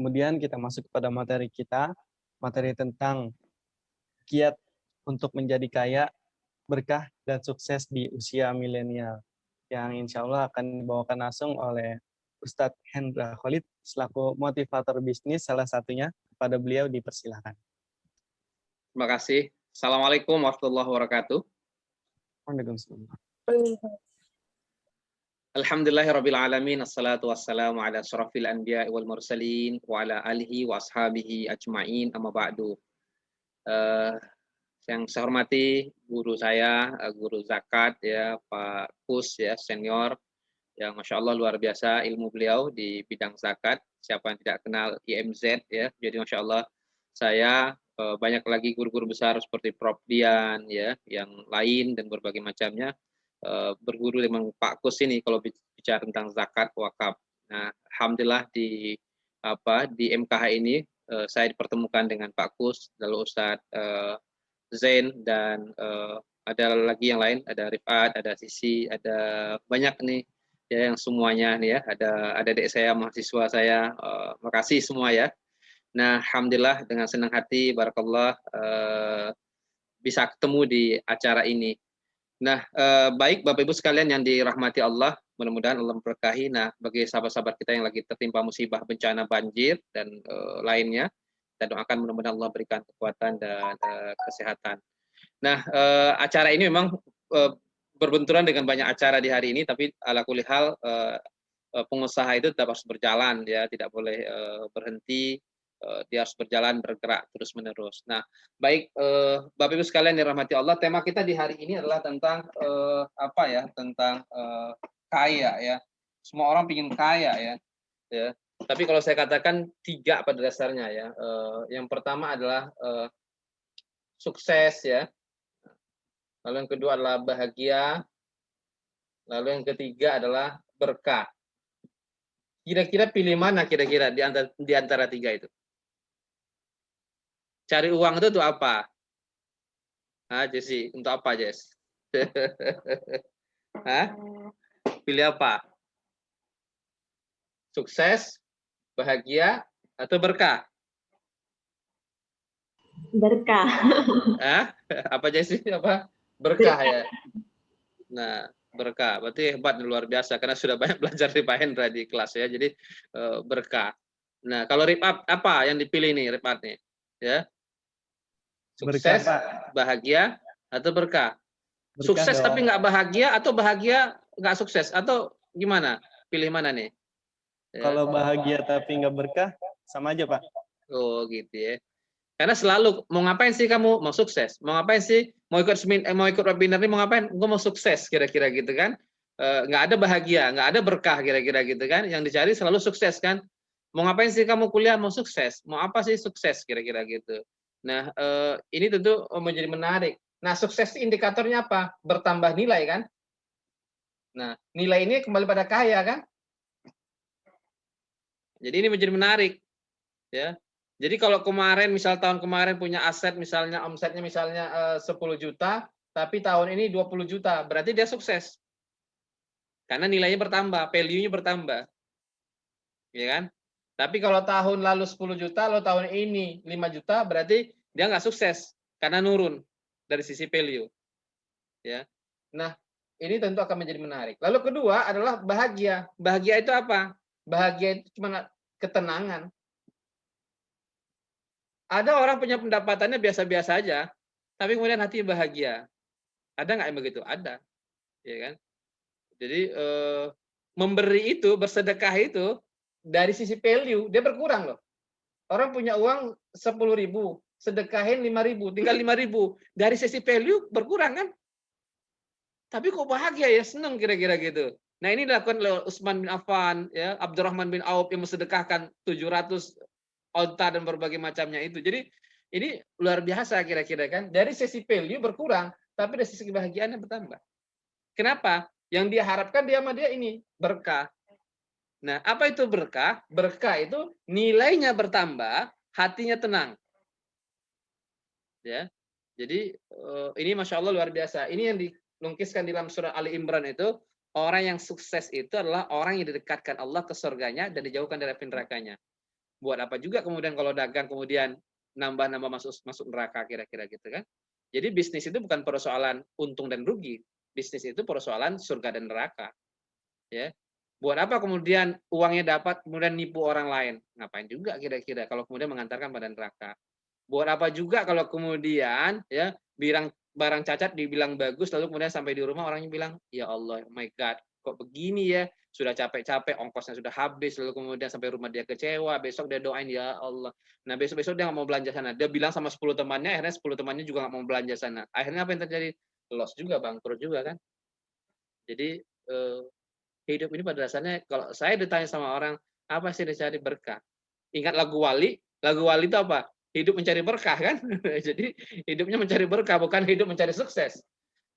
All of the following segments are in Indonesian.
Kemudian kita masuk kepada materi kita, materi tentang kiat untuk menjadi kaya, berkah, dan sukses di usia milenial. Yang insya Allah akan dibawakan langsung oleh Ustadz Hendra Khalid selaku motivator bisnis salah satunya. Kepada beliau dipersilahkan. Terima kasih. Assalamualaikum warahmatullahi wabarakatuh. Waalaikumsalam. Alhamdulillahirabbil alamin, assalatu wassalamu ala asyrafil anbiya'i wal mursalin wa ala alihi wa ashabihi ajmain, amma ba'du. Yang saya hormati guru saya, guru zakat ya, Pak Kus ya, senior, yang Masya Allah luar biasa ilmu beliau di bidang zakat. Siapa yang tidak kenal IMZ ya, jadi Masya Allah saya banyak lagi guru-guru besar seperti Prof. Dian ya, yang lain dan berbagai macamnya berguru dengan Pak Kus ini kalau bicara tentang zakat wakaf. Nah, alhamdulillah di MKH ini saya dipertemukan dengan Pak Kus, lalu Ustadz Zain, dan ada lagi yang lain, ada Rifat, ada Sisi, ada banyak nih ya, yang semuanya nih ya, ada adik saya, mahasiswa saya, makasih semua ya. Nah, alhamdulillah dengan senang hati, barakallah, bisa ketemu di acara ini. Nah, baik Bapak Ibu sekalian yang dirahmati Allah, mudah-mudahan Allah memberkahi. Nah, bagi sahabat-sahabat kita yang lagi tertimpa musibah bencana banjir dan lainnya, kita doakan mudah-mudahan Allah berikan kekuatan dan kesehatan. Nah, acara ini memang berbenturan dengan banyak acara di hari ini, tapi ala kulli hal pengusaha itu tetap harus berjalan ya, tidak boleh berhenti. Dia harus berjalan, bergerak terus-menerus. Nah, baik Bapak Ibu sekalian yang dirahmati Allah, tema kita di hari ini adalah tentang tentang kaya ya. Semua orang ingin kaya ya. Tapi kalau saya katakan 3 pada dasarnya ya. Yang pertama adalah sukses ya. Lalu yang kedua adalah bahagia. Lalu yang ketiga adalah berkah. Kira-kira pilih mana kira-kira di antara 3 itu? Cari uang itu untuk apa? Jesse, untuk apa, Jess? Pilih apa? Sukses, bahagia, atau berkah? Berkah. Apa, Jesse? Apa? Berkah ya. Nah, berkah. Berarti hebat, luar biasa karena sudah banyak belajar di Pak Hendra di kelas ya. Jadi berkah. Nah, kalau Rifat apa yang dipilih nih Rifat nih? Ya. Sukses, berkah, bahagia, atau berkah? Sukses dong. Tapi nggak bahagia, atau bahagia nggak sukses, atau gimana? Pilih mana nih? Kalau bahagia tapi nggak berkah, sama aja Pak. Oh gitu ya. Karena selalu mau ngapain sih kamu? Mau sukses. Mau ngapain sih? Mau ikut webinar ini mau ngapain? Gue mau sukses kira-kira gitu kan? Nggak ada bahagia, nggak ada berkah kira-kira gitu kan? Yang dicari selalu sukses kan? Mau ngapain sih kamu kuliah? Mau sukses. Mau apa sih sukses kira-kira gitu? Nah, ini tentu menjadi menarik. Nah, sukses indikatornya apa? Bertambah nilai kan? Nah, nilai ini kembali pada kaya kan? Jadi ini menjadi menarik. Ya. Jadi kalau kemarin, misal tahun kemarin punya aset, misalnya omsetnya misalnya 10 juta, tapi tahun ini 20 juta, berarti dia sukses. Karena nilainya bertambah, value-nya bertambah. Ya kan? Tapi kalau tahun lalu 10 juta, lalu tahun ini 5 juta, berarti dia nggak sukses karena nurun dari sisi value. Ya. Nah, ini tentu akan menjadi menarik. Lalu kedua adalah bahagia. Bahagia itu apa? Bahagia itu cuma ketenangan. Ada orang punya pendapatannya biasa-biasa aja, tapi kemudian hatinya bahagia. Ada nggak yang begitu? Ada. Ya kan? Jadi memberi itu, bersedekah itu, dari sisi value, dia berkurang loh. Orang punya uang 10.000, sedekahin 5.000, tinggal 5.000. Dari sisi value berkurang kan? Tapi kok bahagia ya, senang kira-kira gitu. Nah ini dilakukan oleh Utsman bin Affan, ya, Abdurrahman bin Auf yang mensedekahkan 700 onta dan berbagai macamnya itu. Jadi ini luar biasa kira-kira kan. Dari sisi value berkurang, tapi dari sisi kebahagiaannya bertambah. Kenapa? Yang dia harapkan dia sama dia ini berkah. Nah, apa itu berkah? Berkah itu nilainya bertambah, hatinya tenang. Ya. Jadi ini Masya Allah luar biasa. Ini yang dilukiskan dalam surah Ali Imran itu, orang yang sukses itu adalah orang yang didekatkan Allah ke surganya dan dijauhkan dari api nerakanya. Buat apa juga kemudian kalau dagang kemudian nambah-nambah masuk neraka kira-kira gitu kan. Jadi bisnis itu bukan persoalan untung dan rugi. Bisnis itu persoalan surga dan neraka, ya. Buat apa kemudian uangnya dapat kemudian nipu orang lain? Ngapain juga kira-kira kalau kemudian mengantarkan pada neraka? Buat apa juga kalau kemudian ya barang cacat dibilang bagus lalu kemudian sampai di rumah orangnya bilang, "Ya Allah, oh my God, kok begini ya? Sudah capek-capek ongkosnya sudah habis lalu kemudian sampai rumah dia kecewa, besok dia doain ya Allah." Nah, besok-besok dia nggak mau belanja sana. Dia bilang sama 10 temannya, akhirnya 10 temannya juga nggak mau belanja sana. Akhirnya apa yang terjadi? Loss juga, bangkrut juga kan. Jadi, hidup ini pada dasarnya kalau saya ditanya sama orang, "Apa sih yang dicari berkah?" Ingat lagu Wali itu apa? Hidup mencari berkah kan? Jadi hidupnya mencari berkah, bukan hidup mencari sukses.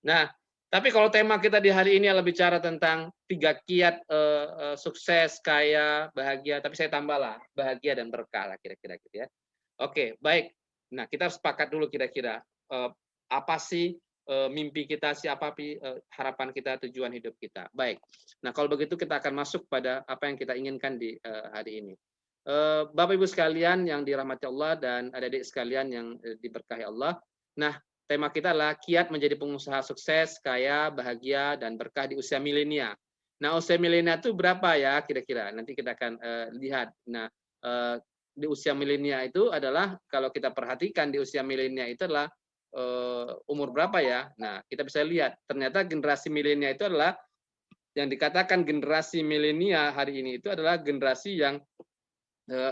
Nah, tapi kalau tema kita di hari ini adalah bicara tentang 3 kiat, sukses, kaya, bahagia, tapi saya tambahlah bahagia dan berkah lah kira-kira gitu ya. Oke, baik. Nah, kita sepakat dulu kira-kira, apa sih, mimpi kita, harapan kita, tujuan hidup kita. Baik. Nah, kalau begitu kita akan masuk pada apa yang kita inginkan di, hari ini. Bapak Ibu sekalian yang dirahmati Allah dan adik-adik sekalian yang, diberkahi Allah. Nah, tema kita adalah kiat menjadi pengusaha sukses, kaya, bahagia, dan berkah di usia milenial. Nah, usia milenial itu berapa ya kira-kira? Nanti kita akan, lihat. Nah, eee, di usia milenial itu adalah kalau kita perhatikan di usia milenial itu adalah, umur berapa ya? Nah, kita bisa lihat ternyata generasi milenial itu adalah yang dikatakan generasi milenial hari ini itu adalah generasi yang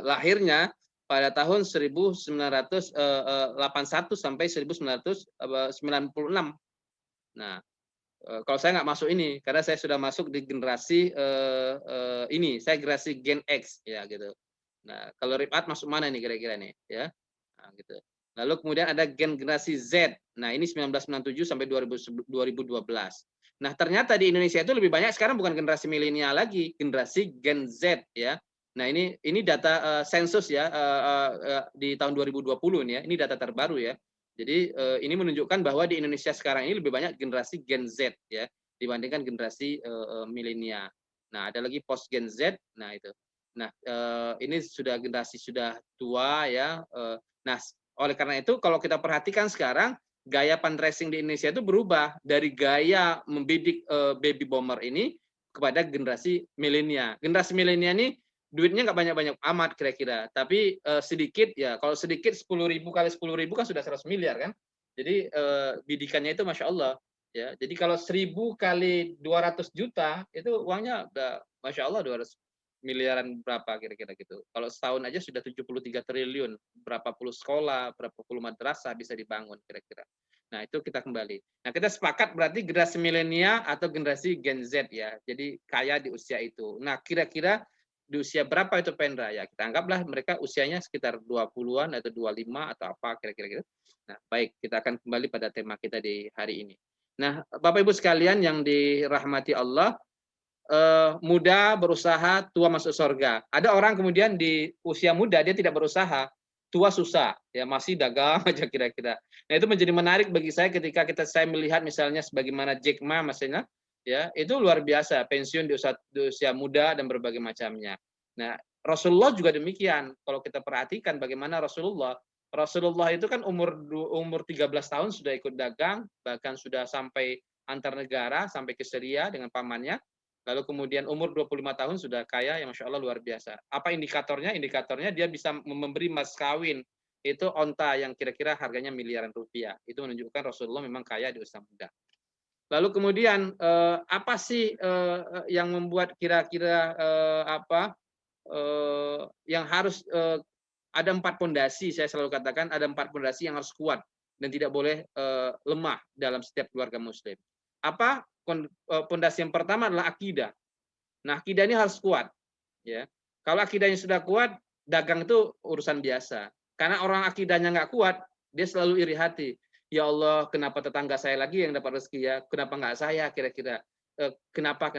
lahirnya pada tahun 1981 sampai 1996. Nah, kalau saya nggak masuk ini, karena saya sudah masuk di generasi ini, saya generasi Gen X ya gitu. Nah, kalau Rifat masuk mana nih kira-kira nih ya? Nah, gitu. Lalu kemudian ada generasi Z. Nah, ini 1997 sampai 2012. Nah, ternyata di Indonesia itu lebih banyak sekarang bukan generasi milenial lagi, generasi Gen Z ya. Nah, ini data sensus ya di tahun 2020 nih ya. Ini data terbaru ya. Jadi ini menunjukkan bahwa di Indonesia sekarang ini lebih banyak generasi Gen Z ya dibandingkan generasi milenial. Nah, ada lagi post Gen Z. Nah, itu. Nah, ini sudah generasi sudah tua ya. Nah, oleh karena itu kalau kita perhatikan sekarang gaya fundraising di Indonesia itu berubah dari gaya membidik baby boomer ini kepada generasi milenial. Generasi milenial ini duitnya nggak banyak-banyak amat kira-kira, tapi sedikit ya. Kalau sedikit 10.000 kali 10.000 kan sudah 100 miliar kan. Jadi bidikannya itu masya Allah ya. Jadi kalau 1.000 kali 200 juta itu uangnya udah masya Allah 200 miliaran berapa kira-kira gitu. Kalau setahun aja sudah 73 triliun, berapa puluh sekolah, berapa puluh madrasah bisa dibangun kira-kira. Nah, itu kita kembali. Nah, kita sepakat berarti generasi milenial atau generasi Gen Z ya. Jadi kaya di usia itu. Nah, kira-kira di usia berapa itu Pendra ya? Kita anggaplah mereka usianya sekitar 20-an atau 25 atau apa kira-kira gitu. Nah, baik, kita akan kembali pada tema kita di hari ini. Nah, Bapak Ibu sekalian yang dirahmati Allah, muda berusaha, tua masuk surga. Ada orang kemudian di usia muda dia tidak berusaha, tua susah, ya masih dagang aja kira-kira. Nah, itu menjadi menarik bagi saya ketika saya melihat misalnya sebagaimana Jack Ma maksudnya, ya itu luar biasa pensiun di usia muda dan berbagai macamnya. Nah, Rasulullah juga demikian. Kalau kita perhatikan bagaimana Rasulullah itu kan umur 13 tahun sudah ikut dagang, bahkan sudah sampai antar negara, sampai ke Syria dengan pamannya. Lalu kemudian umur 25 tahun sudah kaya, yang Masya Allah luar biasa. Apa indikatornya? Indikatornya dia bisa memberi mas kawin. Itu onta yang kira-kira harganya miliaran rupiah. Itu menunjukkan Rasulullah memang kaya di usia muda. Lalu kemudian apa sih yang membuat kira-kira yang harus ada 4 pondasi, saya selalu katakan ada 4 pondasi yang harus kuat dan tidak boleh lemah dalam setiap keluarga muslim. Apa pondasi yang pertama adalah akidah. Nah, akidah ini harus kuat, ya. Kalau akidahnya sudah kuat, dagang itu urusan biasa. Karena orang akidahnya nggak kuat, dia selalu iri hati. Ya Allah, kenapa tetangga saya lagi yang dapat rezeki ya? Kenapa nggak saya kira-kira? Kenapa?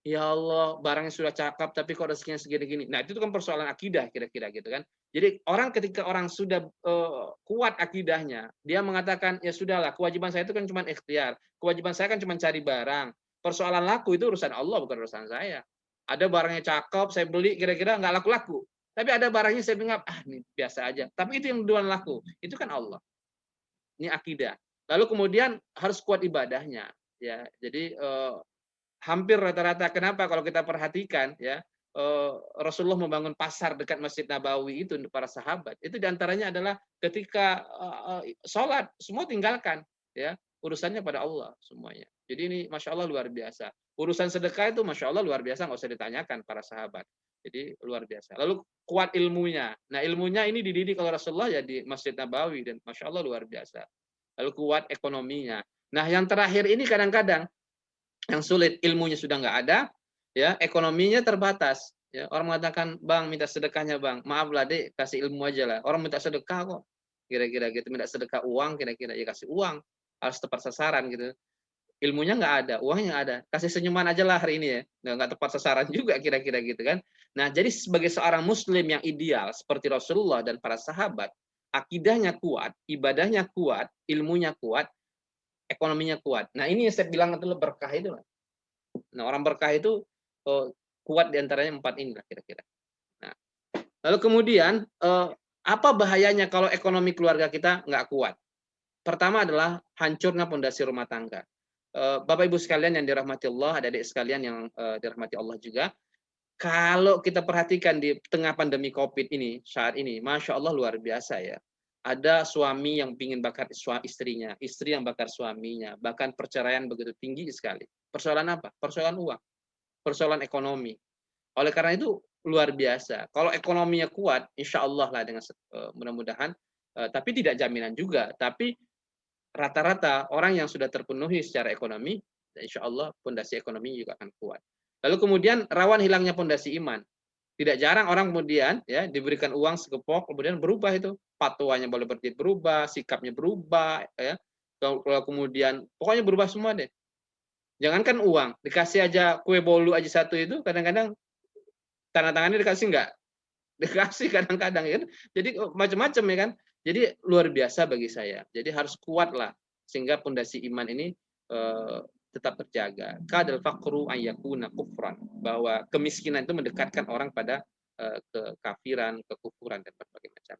Ya Allah, barangnya sudah cakep, tapi kok rezekinya segini-gini. Nah, itu kan persoalan akidah kira-kira gitu kan. Jadi ketika orang sudah kuat akidahnya, dia mengatakan ya sudahlah, kewajiban saya itu kan cuma ikhtiar, kewajiban saya kan cuma cari barang. Persoalan laku itu urusan Allah bukan urusan saya. Ada barangnya cakep, saya beli kira-kira nggak laku-laku. Tapi ada barangnya saya bilang, ini biasa aja. Tapi itu yang duluan laku. Itu kan Allah. Ini akidah. Lalu kemudian harus kuat ibadahnya. Ya, jadi hampir rata-rata, kenapa kalau kita perhatikan ya, Rasulullah membangun pasar dekat Masjid Nabawi itu untuk para sahabat. Itu diantaranya adalah ketika sholat semua tinggalkan, ya, urusannya pada Allah semuanya. Jadi ini masya Allah luar biasa. Urusan sedekah itu masya Allah luar biasa, nggak usah ditanyakan para sahabat. Jadi luar biasa. Lalu kuat ilmunya. Nah ilmunya ini dididik oleh Rasulullah ya di Masjid Nabawi dan masya Allah luar biasa. Lalu kuat ekonominya. Nah yang terakhir ini kadang-kadang yang sulit, ilmunya sudah nggak ada, ya ekonominya terbatas. Ya, orang mengatakan, bang minta sedekahnya bang, maaf lah dek, kasih ilmu aja lah. Orang minta sedekah kok, kira-kira gitu, minta sedekah uang, kira-kira ya kasih uang, harus tepat sasaran gitu. Ilmunya nggak ada, uangnya nggak ada, kasih senyuman aja lah hari ini ya, nggak tepat sasaran juga kira-kira gitu kan. Nah jadi sebagai seorang muslim yang ideal seperti Rasulullah dan para sahabat, akidahnya kuat, ibadahnya kuat, ilmunya kuat, ekonominya kuat. Nah ini yang saya bilang itu berkah itu. Nah orang berkah itu kuat diantaranya 4 ini lah kira-kira. Nah, lalu kemudian apa bahayanya kalau ekonomi keluarga kita nggak kuat? Pertama adalah hancurnya pondasi rumah tangga. Bapak Ibu sekalian yang dirahmati Allah, adik-adik sekalian yang dirahmati Allah juga, kalau kita perhatikan di tengah pandemi COVID ini saat ini, masya Allah luar biasa ya. Ada suami yang ingin bakar istrinya, istri yang bakar suaminya, bahkan perceraian begitu tinggi sekali. Persoalan apa? Persoalan uang, persoalan ekonomi. Oleh karena itu luar biasa. Kalau ekonominya kuat, insya Allah lah dengan mudah-mudahan, tapi tidak jaminan juga. Tapi rata-rata orang yang sudah terpenuhi secara ekonomi, insya Allah fondasi ekonomi juga akan kuat. Lalu kemudian rawan hilangnya fondasi iman. Tidak jarang orang kemudian ya diberikan uang segepok, kemudian berubah itu, fatwanya boleh berubah, sikapnya berubah, ya. Kalau kemudian pokoknya berubah semua deh. Jangankan uang, dikasih aja kue bolu aja satu itu kadang-kadang tanda tangannya dikasih enggak? Dikasih kadang-kadang ya. Jadi macam-macam ya kan. Jadi luar biasa bagi saya. Jadi harus kuat lah sehingga pondasi iman ini tetap terjaga. Kadal faqru ayyakuna kufran, bahwa kemiskinan itu mendekatkan orang pada kekafiran, kekufuran dan berbagai macam.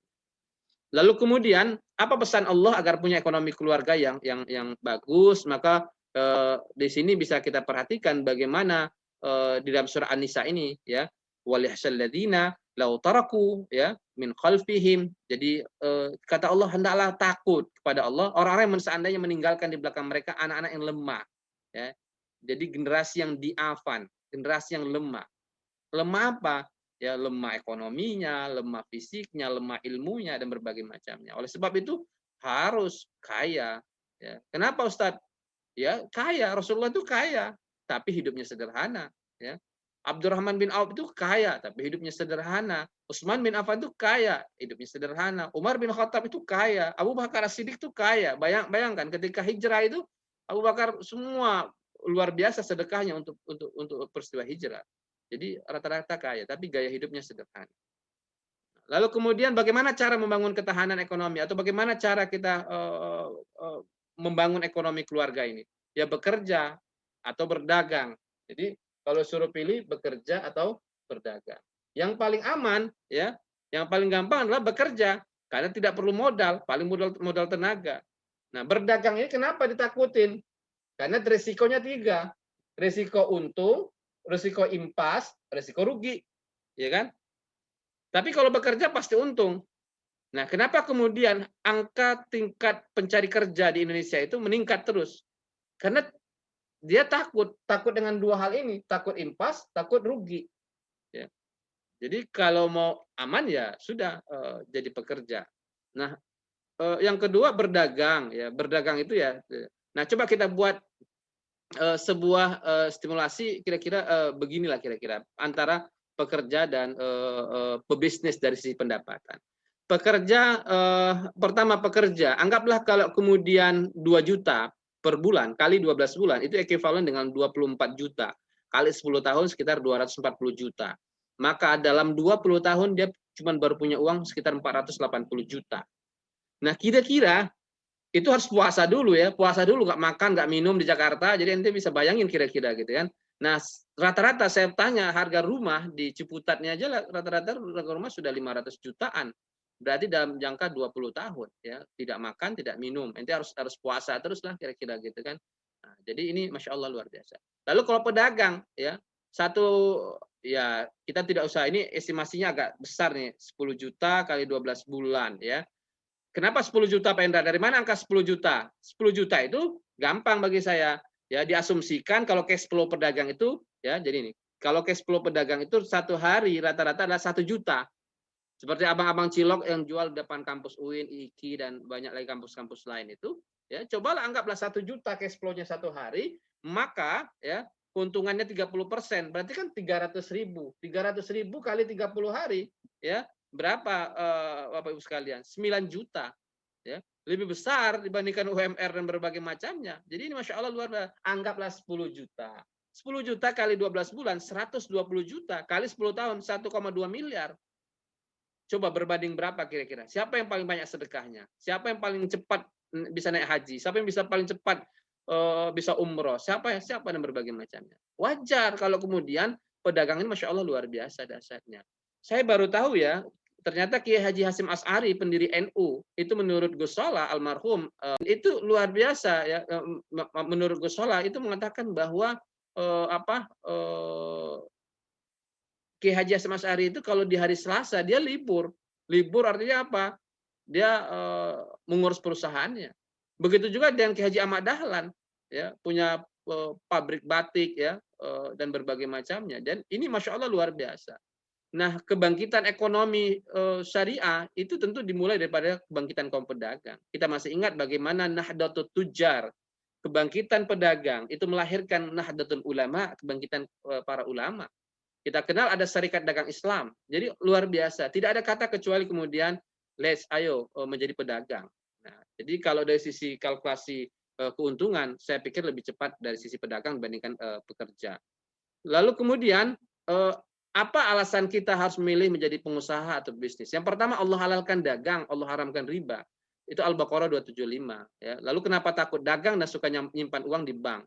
Lalu kemudian apa pesan Allah agar punya ekonomi keluarga yang bagus? Maka di sini bisa kita perhatikan bagaimana di dalam surah An-Nisa ini ya, walihsalladzina lau taraku ya min khalfihim. Jadi kata Allah, hendaklah takut kepada Allah orang-orang yang seandainya meninggalkan di belakang mereka anak-anak yang lemah ya. Jadi generasi yang diafan, generasi yang lemah. Lemah apa? Ya lemah ekonominya, lemah fisiknya, lemah ilmunya dan berbagai macamnya. Oleh sebab itu harus kaya ya. Kenapa Ustadz? Ya kaya, Rasulullah itu kaya tapi hidupnya sederhana ya. Abdurrahman bin Auf itu kaya tapi hidupnya sederhana. Utsman bin Affan itu kaya, hidupnya sederhana. Umar bin Khattab itu kaya. Abu Bakar As-Siddiq itu kaya. Bayangkan ketika hijrah itu Abu Bakar semua luar biasa sedekahnya untuk peristiwa hijrah. Jadi rata-rata kaya tapi gaya hidupnya sederhana. Lalu kemudian bagaimana cara membangun ketahanan ekonomi atau bagaimana cara kita membangun ekonomi keluarga ini? Ya bekerja atau berdagang. Jadi kalau suruh pilih bekerja atau berdagang. Yang paling aman ya, yang paling gampang adalah bekerja karena tidak perlu modal, paling modal tenaga. Nah, berdagang ini kenapa ditakutin? Karena risikonya 3. Risiko untung, risiko impas, risiko rugi. Ya kan? Tapi kalau bekerja pasti untung. Nah, kenapa kemudian angka tingkat pencari kerja di Indonesia itu meningkat terus? Karena dia takut dengan 2 hal ini, takut impas, takut rugi. Ya. Jadi kalau mau aman ya sudah jadi pekerja. Nah, yang kedua berdagang ya, berdagang itu ya. Nah, coba kita buat sebuah stimulasi kira-kira beginilah kira-kira antara pekerja dan pebisnis dari sisi pendapatan. Pekerja pertama pekerja, anggaplah kalau kemudian 2 juta per bulan kali 12 bulan itu ekuivalen dengan 24 juta kali 10 tahun sekitar 240 juta. Maka dalam 20 tahun dia cuma baru punya uang sekitar 480 juta. Nah, kira-kira itu harus puasa dulu ya, puasa dulu, nggak makan, nggak minum di Jakarta, jadi ente bisa bayangin kira-kira gitu kan. Nah, Rata-rata saya tanya harga rumah di Ciputatnya aja rata-rata harga rumah sudah 500 jutaan. Berarti dalam jangka 20 tahun ya, tidak makan, tidak minum. Nanti harus puasa terus lah kira-kira gitu kan. Nah, jadi ini Masya Allah luar biasa. Lalu kalau pedagang ya, satu ya kita tidak usah, ini estimasinya agak besar nih, 10 juta kali 12 bulan ya. Kenapa 10 juta Pak Endra? Dari mana angka 10 juta? 10 juta itu gampang bagi saya. Ya, diasumsikan kalau cash flow pedagang itu ya, jadi ini. Kalau cash flow pedagang itu satu hari rata-rata adalah 1 juta. Seperti abang-abang cilok yang jual di depan kampus UIN, IKI dan banyak lagi kampus-kampus lain itu, ya cobalah anggaplah 1 juta cash flow-nya satu hari, maka ya keuntungannya 30%, berarti kan 300.000. 300.000 kali 30 hari, ya berapa Bapak Ibu sekalian? 9 juta. Ya, lebih besar dibandingkan UMR dan berbagai macamnya. Jadi ini Masya Allah luar biasa. Anggaplah 10 juta. 10 juta kali 12 bulan, 120 juta. Kali 10 tahun, 1,2 miliar. Coba berbanding berapa kira-kira? Siapa yang paling banyak sedekahnya? Siapa yang paling cepat bisa naik haji? Siapa yang bisa paling cepat bisa umroh? Siapa dan berbagai macamnya. Wajar kalau kemudian pedagang ini Masya Allah luar biasa dasarnya. Saya baru tahu ya, ternyata Kiai Haji Hasyim Asy'ari pendiri NU itu menurut Gus Solah almarhum itu luar biasa ya, menurut Gus Solah itu mengatakan bahwa Kiai Haji Hasyim Asy'ari itu kalau di hari Selasa dia libur. Libur artinya apa? Dia mengurus perusahaannya. Begitu juga dengan Kiai Haji Ahmad Dahlan ya, punya pabrik batik ya dan berbagai macamnya. Dan ini Masya Allah luar biasa. Nah, kebangkitan ekonomi syariah itu tentu dimulai daripada kebangkitan kaum pedagang. Kita masih ingat bagaimana Nahdlatul Tujjar, kebangkitan pedagang itu melahirkan Nahdlatul Ulama, kebangkitan para ulama. Kita kenal ada Syarikat Dagang Islam. Jadi luar biasa. Tidak ada kata kecuali kemudian ayo menjadi pedagang. Nah, jadi kalau dari sisi kalkulasi keuntungan, saya pikir lebih cepat dari sisi pedagang dibandingkan pekerja. Lalu kemudian apa alasan kita harus memilih menjadi pengusaha atau bisnis? Yang pertama, Allah halalkan dagang, Allah haramkan riba. Itu Al-Baqarah 275 ya. Lalu kenapa takut dagang dan suka nyimpan uang di bank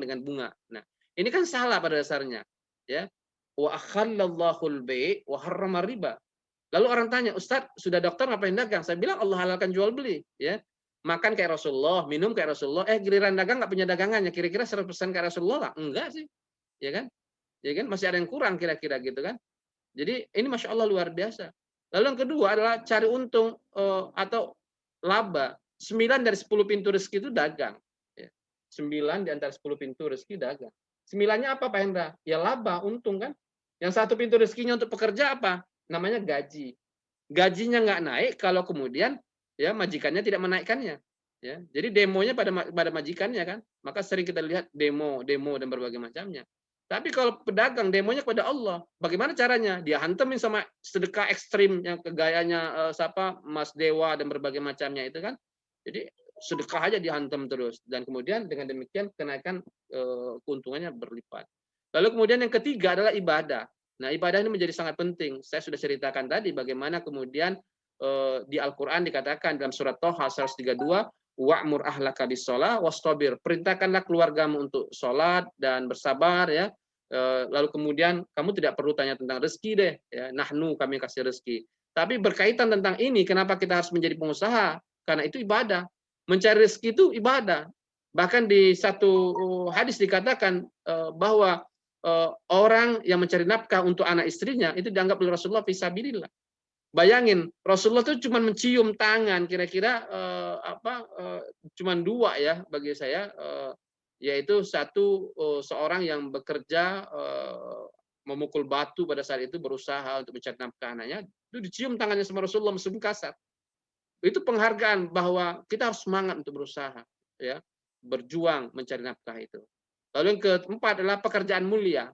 dengan bunga? Nah, ini kan salah pada dasarnya. Ya. Wa akhallallahu al-bai' wa harrama riba. Lalu orang tanya, "Ustaz, sudah dokter ngapain dagang?" Saya bilang Allah halalkan jual beli, ya. Makan kayak Rasulullah, minum kayak Rasulullah, giliran dagang nggak punya dagangannya. Kira-kira 100% kayak Rasulullah nggak? Enggak sih. Ya kan? Ya kan masih ada yang kurang kira-kira gitu kan. Jadi ini Masya Allah luar biasa. Lalu yang kedua adalah cari untung atau laba. 9 dari 10 pintu rezeki itu dagang. Ya. 9 di antara 10 pintu rezeki dagang. 9-nya apa Pak Hendra? Ya laba, untung kan. Yang satu pintu rezekinya untuk pekerja apa? Namanya gaji. Gajinya nggak naik kalau kemudian ya majikannya tidak menaikkannya. Ya. Jadi demonya pada majikannya kan. Maka sering kita lihat demo dan berbagai macamnya. Tapi kalau pedagang demonya kepada Allah, bagaimana caranya? Dia hantemin sama sedekah ekstrim yang kegayanya siapa Mas Dewa dan berbagai macamnya itu kan. Jadi sedekah aja dihantam terus dan kemudian dengan demikian kenaikan keuntungannya berlipat. Lalu kemudian yang ketiga adalah ibadah. Nah, ibadah ini menjadi sangat penting. Saya sudah ceritakan tadi bagaimana kemudian di Al-Qur'an dikatakan dalam surat Thaha 132, wa'mur ahlaka bis-shalah wastabir. Perintahkanlah keluargamu untuk sholat dan bersabar ya. Lalu kemudian kamu tidak perlu tanya tentang rezeki deh ya. Nahnu, kami kasih rezeki. Tapi berkaitan tentang ini, kenapa kita harus menjadi pengusaha? Karena itu ibadah. Mencari rezeki itu ibadah. Bahkan di satu hadis dikatakan bahwa orang yang mencari nafkah untuk anak istrinya itu dianggap oleh Rasulullah fisabilillah. Bayangin, Rasulullah itu cuma mencium tangan, kira-kira cuma dua ya bagi saya, yaitu satu seorang yang bekerja memukul batu pada saat itu berusaha untuk mencari nafkah anaknya, itu dicium tangannya sama Rasulullah meskipun kasar. Itu penghargaan bahwa kita harus semangat untuk berusaha, ya, berjuang mencari nafkah itu. Lalu yang keempat adalah pekerjaan mulia.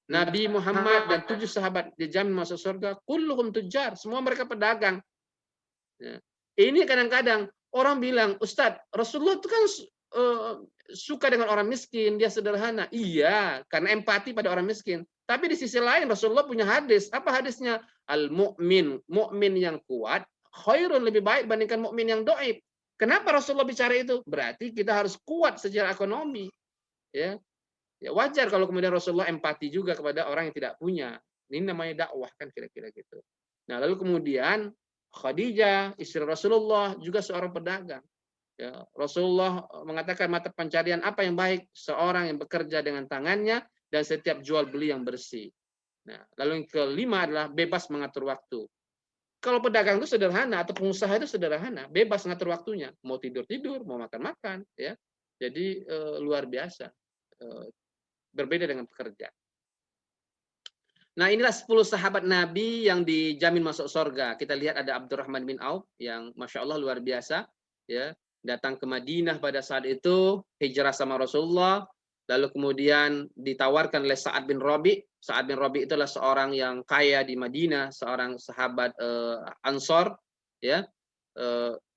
Nabi Muhammad dan 7 sahabat dijamin masuk surga, kulluhum tujjar, semua mereka pedagang. Ya. Ini kadang-kadang orang bilang, Ustadz, Rasulullah itu kan suka dengan orang miskin, dia sederhana. Iya, karena empati pada orang miskin. Tapi di sisi lain Rasulullah punya hadis. Apa hadisnya? Al-mu'min, mukmin yang kuat, khairun, lebih baik bandingkan mukmin yang dhaif. Kenapa Rasulullah bicara itu? Berarti kita harus kuat secara ekonomi. Ya. Ya wajar kalau kemudian Rasulullah empati juga kepada orang yang tidak punya. Ini namanya dakwah kan kira-kira gitu. Nah, lalu kemudian Khadijah, istri Rasulullah juga seorang pedagang. Ya, Rasulullah mengatakan mata pencarian apa yang baik seorang yang bekerja dengan tangannya dan setiap jual beli yang bersih. Nah, lalu yang kelima adalah bebas mengatur waktu. Kalau pedagang itu sederhana atau pengusaha itu sederhana, bebas ngatur waktunya, mau tidur tidur, mau makan makan, ya. Jadi luar biasa, berbeda dengan pekerja. Nah, inilah 10 sahabat Nabi yang dijamin masuk surga. Kita lihat ada Abdurrahman bin Auf yang Masya Allah luar biasa, ya, datang ke Madinah pada saat itu, hijrah sama Rasulullah, lalu kemudian ditawarkan oleh Sa'ad bin Rabi. Sa'ad bin Rabi itu adalah seorang yang kaya di Madinah, seorang sahabat Ansor, ya.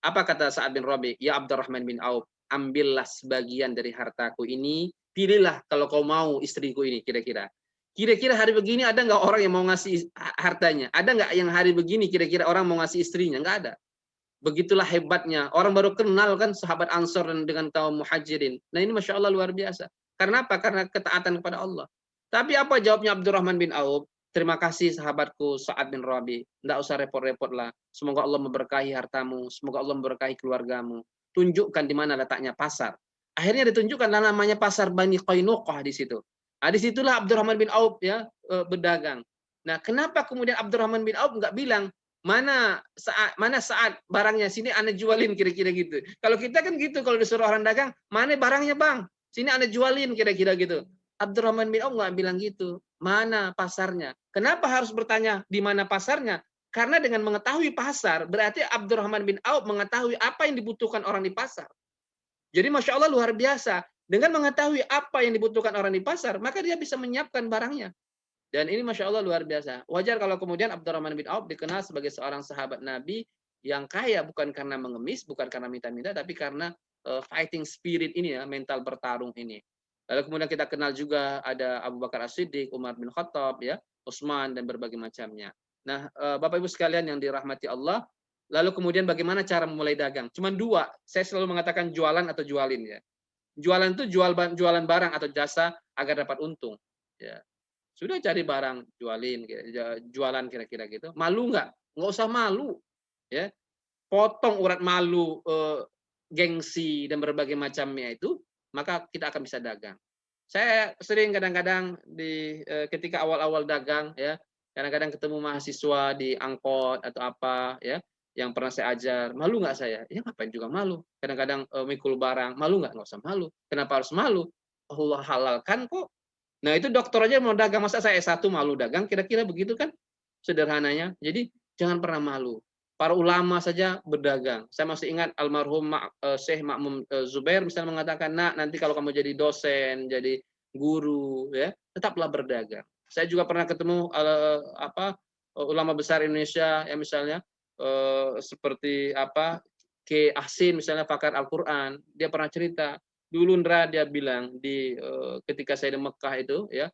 Apa kata Sa'ad bin Rabi? Ya Abdurrahman bin Auf, ambillah sebagian dari hartaku ini, pilihlah kalau kau mau istriku ini, kira-kira. Kira-kira hari begini ada nggak orang yang mau ngasih hartanya? Ada nggak yang hari begini kira-kira orang mau ngasih istrinya? Nggak ada. Begitulah hebatnya. Orang baru kenal kan sahabat Ansor dengan kaum Muhajirin. Nah ini Masya Allah luar biasa. Karena apa? Karena ketaatan kepada Allah. Tapi apa jawabnya Abdurrahman bin Auf? Terima kasih sahabatku Sa'ad bin Rabi. Nggak usah repot-repot lah. Semoga Allah memberkahi hartamu. Semoga Allah memberkahi keluargamu. Tunjukkan di mana letaknya pasar. Akhirnya ditunjukkan namanya pasar Bani Qainuqah di situ. Nah, disitulah Abdurrahman bin Auf ya berdagang. Nah, kenapa kemudian Abdurrahman bin Auf nggak bilang mana saat barangnya sini anda jualin kira-kira gitu. Kalau kita kan gitu kalau disuruh orang dagang, mana barangnya bang? Sini anda jualin kira-kira gitu. Abdurrahman bin Auf nggak bilang gitu. Mana pasarnya? Kenapa harus bertanya di mana pasarnya? Karena dengan mengetahui pasar, berarti Abdurrahman bin Auf mengetahui apa yang dibutuhkan orang di pasar. Jadi Masya Allah luar biasa. Dengan mengetahui apa yang dibutuhkan orang di pasar, maka dia bisa menyiapkan barangnya. Dan ini Masya Allah luar biasa. Wajar kalau kemudian Abdurrahman bin Auf dikenal sebagai seorang sahabat Nabi yang kaya bukan karena mengemis, bukan karena minta-minta, tapi karena fighting spirit ini ya, mental bertarung ini. Lalu kemudian kita kenal juga ada Abu Bakar As-Siddiq, Umar bin Khattab, ya, Utsman dan berbagai macamnya. Nah, Bapak Ibu sekalian yang dirahmati Allah, lalu kemudian bagaimana cara memulai dagang? Cuman dua, saya selalu mengatakan jualan atau jualin ya. Jualan itu jualan barang atau jasa agar dapat untung. Ya. Sudah cari barang, jualan kira-kira gitu. Malu nggak? Nggak usah malu. Ya. Potong urat malu, gengsi, dan berbagai macamnya itu, maka kita akan bisa dagang. Saya sering kadang-kadang ketika awal-awal dagang, ya, kadang-kadang ketemu mahasiswa di angkot atau apa, ya, yang pernah saya ajar, malu nggak saya? Ya ngapain juga malu. Kadang-kadang mikul barang, malu nggak? Nggak usah malu. Kenapa harus malu? Allah halalkan kok. Nah itu dokter aja mau dagang, masa saya S1 malu dagang? Kira-kira begitu kan sederhananya. Jadi jangan pernah malu. Para ulama saja berdagang. Saya masih ingat almarhum Syekh Ma'mun Zubair misalnya mengatakan, nak nanti kalau kamu jadi dosen, jadi guru, ya tetaplah berdagang. Saya juga pernah ketemu ulama besar Indonesia yang misalnya seperti Ki Ahsin misalnya pakar Al-Qur'an, dia pernah cerita dulu Ndra dia bilang ketika saya di Mekah itu ya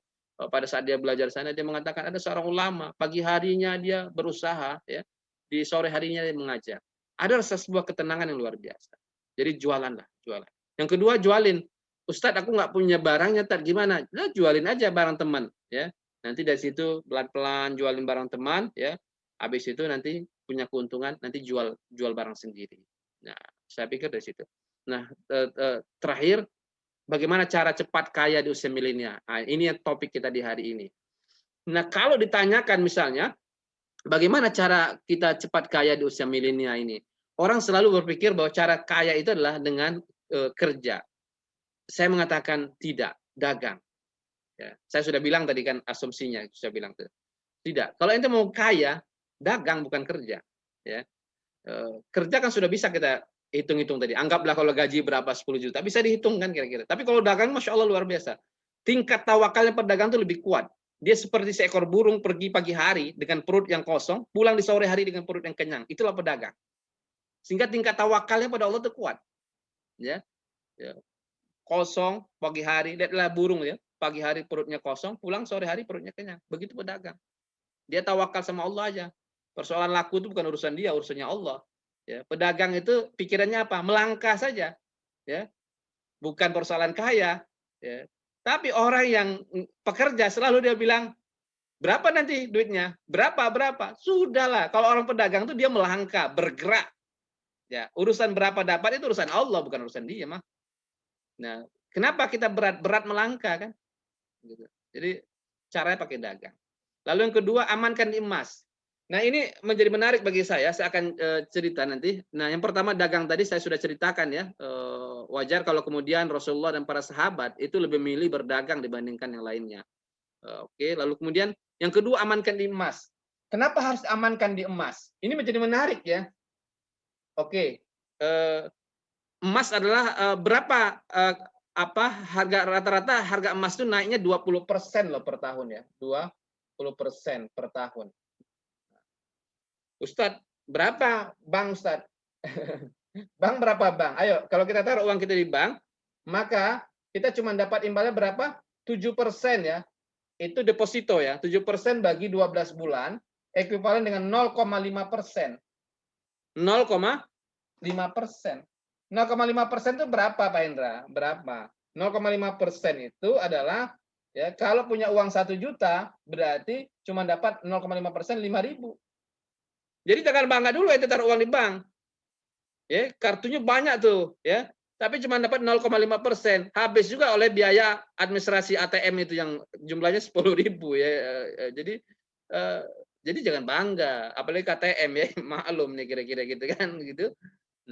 pada saat dia belajar sana dia mengatakan ada seorang ulama pagi harinya dia berusaha ya di sore harinya dia mengajar. Ada sebuah ketenangan yang luar biasa. Jadi jualan. Yang kedua jualin. Ustadz aku nggak punya barangnya, gimana? Nah, jualin aja barang teman ya. Nanti dari situ pelan-pelan jualin barang teman ya. Habis itu nanti punya keuntungan nanti jual barang sendiri. Nah, saya pikir dari situ. Nah, terakhir, bagaimana cara cepat kaya di usia milenial? Nah, ini topik kita di hari ini. Nah, kalau ditanyakan misalnya, bagaimana cara kita cepat kaya di usia milenial ini? Orang selalu berpikir bahwa cara kaya itu adalah dengan kerja. Saya mengatakan tidak, dagang. Ya, saya sudah bilang tadi kan asumsinya, saya bilang tidak. Kalau ente mau kaya, dagang bukan kerja. Ya, kerja kan sudah bisa kita hitung-hitung tadi. Anggaplah kalau gaji berapa 10 juta, bisa dihitung kan kira-kira. Tapi kalau dagang, Masya Allah luar biasa. Tingkat tawakalnya pedagang itu lebih kuat. Dia seperti seekor burung pergi pagi hari dengan perut yang kosong, pulang di sore hari dengan perut yang kenyang. Itulah pedagang. Sehingga tingkat tawakalnya pada Allah itu kuat. Ya. Kosong pagi hari, lihatlah burung ya. Pagi hari perutnya kosong, pulang sore hari perutnya kenyang. Begitu pedagang. Dia tawakal sama Allah aja. Persoalan laku itu bukan urusan dia, urusannya Allah. Ya, pedagang itu pikirannya apa? Melangkah saja, ya, bukan persoalan kaya. Ya. Tapi orang yang pekerja selalu dia bilang, berapa nanti duitnya? Berapa? Sudahlah. Kalau orang pedagang itu dia melangkah, bergerak. Ya, urusan berapa dapat itu urusan Allah, bukan urusan dia, mah. Nah, kenapa kita berat melangkah kan? Gitu. Jadi caranya pakai dagang. Lalu yang kedua, amankan di emas. Nah, ini menjadi menarik bagi saya. Saya akan cerita nanti. Nah, yang pertama dagang tadi saya sudah ceritakan ya. Wajar kalau kemudian Rasulullah dan para sahabat itu lebih milih berdagang dibandingkan yang lainnya. Oke, lalu kemudian yang kedua amankan di emas. Kenapa harus amankan di emas? Ini menjadi menarik ya. Oke, emas adalah berapa harga rata-rata harga emas itu naiknya 20% loh per tahun ya. 20% per tahun. Ustadz, berapa bank Ustadz? Bank berapa bank? Ayo, kalau kita taruh uang kita di bank, maka kita cuma dapat imbalnya berapa? 7% ya. Itu deposito ya. 7% bagi 12 bulan, ekuivalen dengan 0,5%. 0,5%. 0,5% itu berapa Pak Indra? Berapa? 0,5% itu adalah ya kalau punya uang 1 juta berarti cuma dapat 0,5% 5.000. Jadi jangan bangga dulu itu taruh uang di bank. Ya, kartunya banyak tuh, ya. Tapi cuma dapat 0,5%. Habis juga oleh biaya administrasi ATM itu yang jumlahnya 10.000 ya. Jadi jangan bangga, apalagi KTM ya, maklum nih kira-kira gitu kan gitu.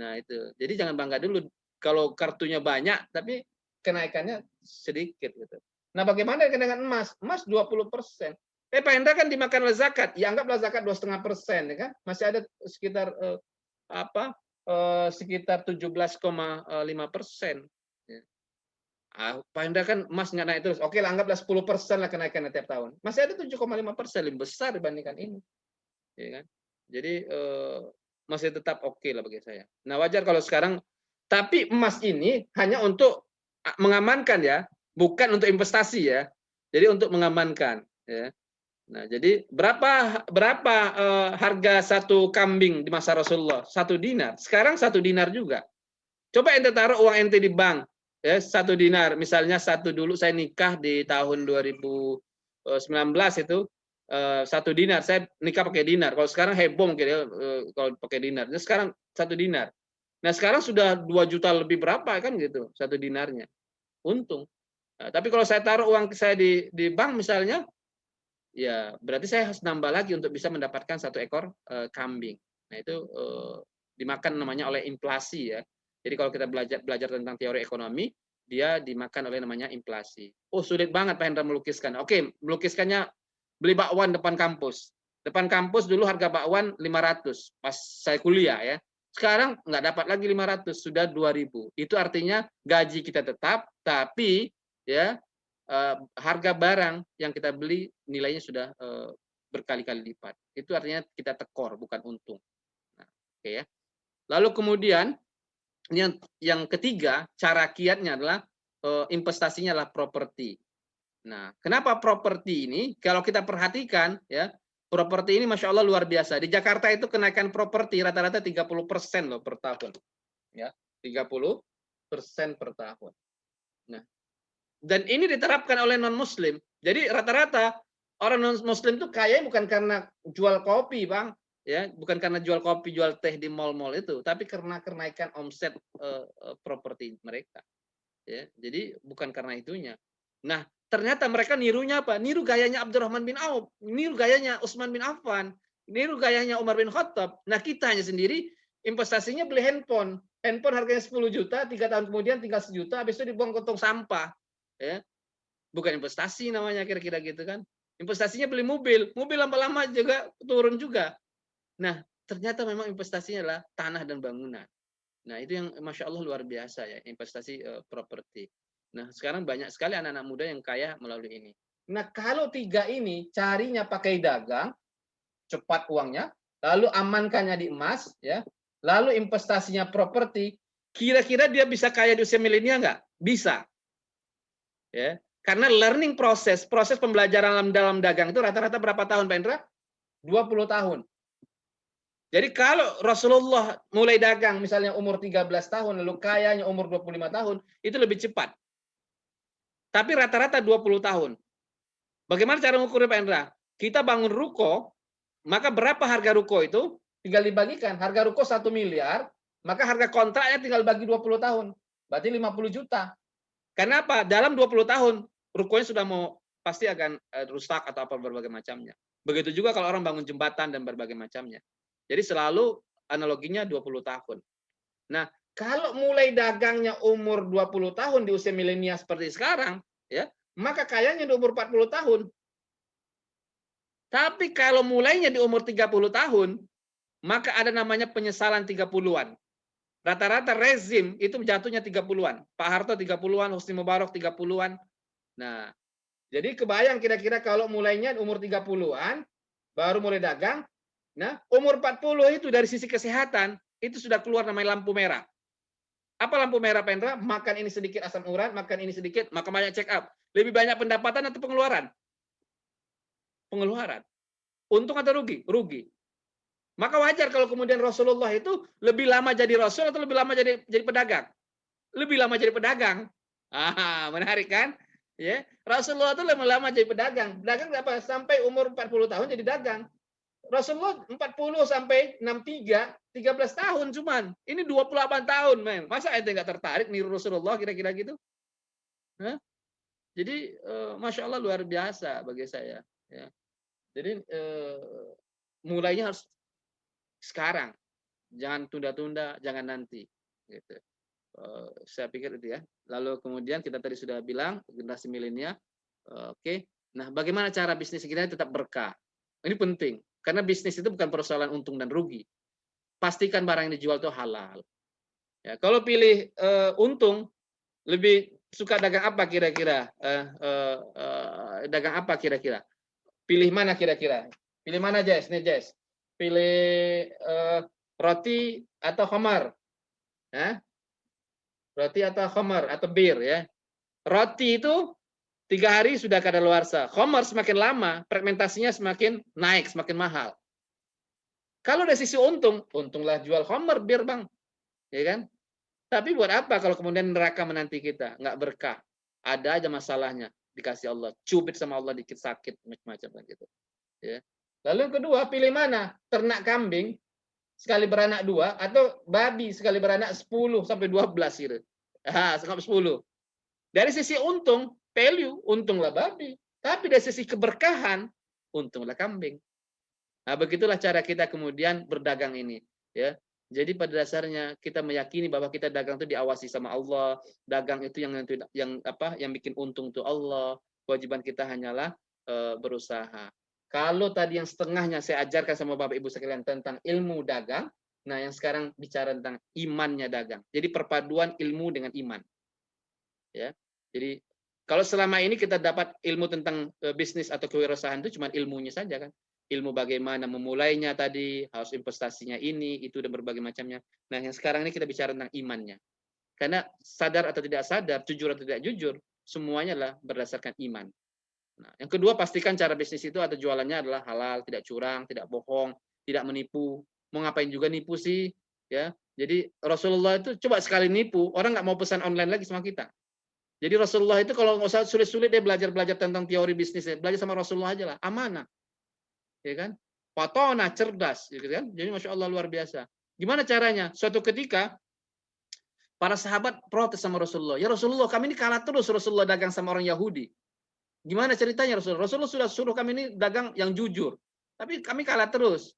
Nah, itu. Jadi jangan bangga dulu kalau kartunya banyak tapi kenaikannya sedikit gitu. Nah, bagaimana dengan emas? Emas 20%. Pak Hendra kan dimakan oleh zakat. Ya anggaplah zakat 2,5%, ya kan? Masih ada sekitar sekitar 17,5%. Ya. Pak Hendra kan emas nggak naik terus. Oke lah, anggaplah 10% lah kenaikannya tiap tahun. Masih ada 7,5%, lebih besar dibandingkan ini. Ya kan? Jadi masih tetap oke lah bagi saya. Nah, wajar kalau sekarang, tapi emas ini hanya untuk mengamankan ya, bukan untuk investasi ya. Jadi untuk mengamankan ya. Nah, jadi berapa harga satu kambing di masa Rasulullah? 1 dinar. Sekarang 1 dinar juga. Coba ente taruh uang ente di bank, ya 1 dinar. Misalnya dulu saya nikah di tahun 2019 itu 1 dinar. Saya nikah pakai dinar. Kalau sekarang heboh mungkin ya kalau pakai dinar. Nah, sekarang 1 dinar. Nah, sekarang sudah 2 juta lebih berapa kan gitu 1 dinarnya. Untung. Nah, tapi kalau saya taruh uang saya di bank misalnya, ya berarti saya harus nambah lagi untuk bisa mendapatkan 1 ekor kambing. Nah, itu dimakan namanya oleh inflasi ya. Jadi kalau kita belajar tentang teori ekonomi, dia dimakan oleh namanya inflasi. Oh, sulit banget Pak Hendra melukiskan. Oke, melukiskannya beli bakwan depan kampus. Depan kampus dulu harga bakwan 500 pas saya kuliah ya. Sekarang nggak dapat lagi 500, sudah 2.000. Itu artinya gaji kita tetap, tapi ya harga barang yang kita beli nilainya sudah berkali-kali lipat. Itu artinya kita tekor, bukan untung. Nah, oke ya. Lalu kemudian yang ketiga, cara kiatnya adalah investasinya adalah properti. Nah, kenapa properti ini? Kalau kita perhatikan ya, properti ini Masya Allah luar biasa. Di Jakarta itu kenaikan properti rata-rata 30% loh per tahun. Ya, 30% per tahun. Nah, dan ini diterapkan oleh non-muslim. Jadi rata-rata orang non-muslim itu kaya bukan karena jual kopi, Bang. Ya, bukan karena jual kopi, jual teh di mall-mall itu, tapi karena kenaikan omset properti mereka. Ya, jadi bukan karena itunya. Nah, ternyata mereka nirunya apa? Niru gayanya Abdurrahman bin Auf, niru gayanya Utsman bin Affan, niru gayanya Umar bin Khattab. Nah, kita hanya sendiri investasinya beli handphone. Handphone harganya 10 juta, 3 tahun kemudian tinggal 1 juta, habis itu dibuang ke tong sampah. Ya, bukan investasi namanya kira-kira gitu kan. Investasinya beli mobil, mobil lama-lama juga turun juga. Nah, ternyata memang investasinya adalah tanah dan bangunan. Nah, itu yang Masya Allah luar biasa ya, investasi properti. Nah, sekarang banyak sekali anak-anak muda yang kaya melalui ini. Nah, kalau 3 ini carinya pakai dagang, cepat uangnya, lalu amankannya di emas, ya, lalu investasinya properti, kira-kira dia bisa kaya di usia milenial nggak? Bisa. Ya, karena learning proses pembelajaran dalam dagang itu rata-rata berapa tahun Pak Indra? 20 tahun. Jadi kalau Rasulullah mulai dagang misalnya umur 13 tahun, lalu kayanya umur 25 tahun, itu lebih cepat. Tapi rata-rata 20 tahun. Bagaimana cara mengukurnya Pak Endra? Kita bangun ruko, maka berapa harga ruko itu? Tinggal dibagikan. Harga ruko 1 miliar, maka harga kontraknya tinggal bagi 20 tahun. Berarti 50 juta. Kenapa? Dalam 20 tahun, rukonya sudah mau pasti akan rusak atau apa berbagai macamnya. Begitu juga kalau orang bangun jembatan dan berbagai macamnya. Jadi selalu analoginya 20 tahun. Nah, kalau mulai dagangnya umur 20 tahun di usia milenial seperti sekarang, ya, maka kayaknya di umur 40 tahun. Tapi kalau mulainya di umur 30 tahun, maka ada namanya penyesalan 30-an. Rata-rata rezim itu jatuhnya 30-an. Pak Harto 30-an, Husni Mubarak 30-an. Nah, jadi kebayang kira-kira kalau mulainya umur 30-an, baru mulai dagang. Nah, umur 40 itu dari sisi kesehatan, itu sudah keluar namanya lampu merah. Apa lampu merah, Pendra? Makan ini sedikit asam urat, makan ini sedikit, maka banyak check up. Lebih banyak pendapatan atau pengeluaran? Pengeluaran. Untung atau rugi? Rugi. Maka wajar kalau kemudian Rasulullah itu lebih lama jadi Rasul atau lebih lama jadi pedagang? Lebih lama jadi pedagang. Menarik kan? Ya, Rasulullah itu lebih lama jadi pedagang. Pedagang berapa? Sampai umur 40 tahun jadi dagang. Rasulullah 40 sampai 63, 13 tahun cuman. Ini 28 tahun, men. Masa ente nggak tertarik niru Rasulullah kira-kira gitu? Hah? Jadi, Masya Allah luar biasa bagi saya. Ya. Jadi, mulainya harus sekarang. Jangan tunda-tunda, jangan nanti. Gitu. Saya pikir itu ya. Lalu kemudian kita tadi sudah bilang, generasi milenial. Oke. Nah, bagaimana cara bisnis kita tetap berkah? Ini penting. Karena bisnis itu bukan persoalan untung dan rugi. Pastikan barang yang dijual itu halal. Ya, kalau pilih untung, lebih suka dagang apa kira-kira? Dagang apa kira-kira? Pilih mana kira-kira? Pilih mana, Jess? Nih, Jess. Pilih roti atau khamar? Hah? Roti atau khamar atau bir ya? Roti itu 3 hari sudah kadaluarsa. Khamar semakin lama, fragmentasinya semakin naik, semakin mahal. Kalau dari sisi untung, untunglah jual khamar bir, Bang. Ya kan? Tapi buat apa kalau kemudian neraka menanti kita? Nggak berkah. Ada aja masalahnya. Dikasih Allah. Cubit sama Allah dikit sakit. Macam-macam gitu. Ya. Lalu yang kedua, pilih mana? Ternak kambing sekali beranak 2 atau babi sekali beranak 10 sampai 12 gitu. Sampai 10. Dari sisi untung, value, untunglah babi. Tapi dari sisi keberkahan, untunglah kambing. Nah, begitulah cara kita kemudian berdagang ini, ya. Jadi pada dasarnya kita meyakini bahwa kita dagang itu diawasi sama Allah, dagang itu yang bikin untung itu Allah. Kewajiban kita hanyalah berusaha. Kalau tadi yang setengahnya saya ajarkan sama Bapak Ibu sekalian tentang ilmu dagang, nah yang sekarang bicara tentang imannya dagang. Jadi perpaduan ilmu dengan iman. Ya. Jadi kalau selama ini kita dapat ilmu tentang bisnis atau kewirausahaan itu cuma ilmunya saja kan. Ilmu bagaimana memulainya tadi, harus investasinya ini, itu dan berbagai macamnya. Nah, yang sekarang ini kita bicara tentang imannya. Karena sadar atau tidak sadar, jujur atau tidak jujur, semuanya lah berdasarkan iman. Nah, yang kedua pastikan cara bisnis itu atau jualannya adalah halal, tidak curang, tidak bohong, tidak menipu. Mau ngapain juga nipu sih, ya. Jadi Rasulullah itu coba sekali nipu, orang nggak mau pesan online lagi sama kita. Jadi Rasulullah itu kalau nggak usah sulit-sulit dia belajar tentang teori bisnisnya, belajar sama Rasulullah aja lah, amanah, ya kan? Patona, cerdas, gitu kan? Jadi Masya Allah luar biasa. Gimana caranya? Suatu ketika para sahabat protes sama Rasulullah. Ya Rasulullah, kami ini kalah terus Rasulullah dagang sama orang Yahudi. Gimana ceritanya Rasulullah? Rasulullah sudah suruh kami ini dagang yang jujur, tapi kami kalah terus.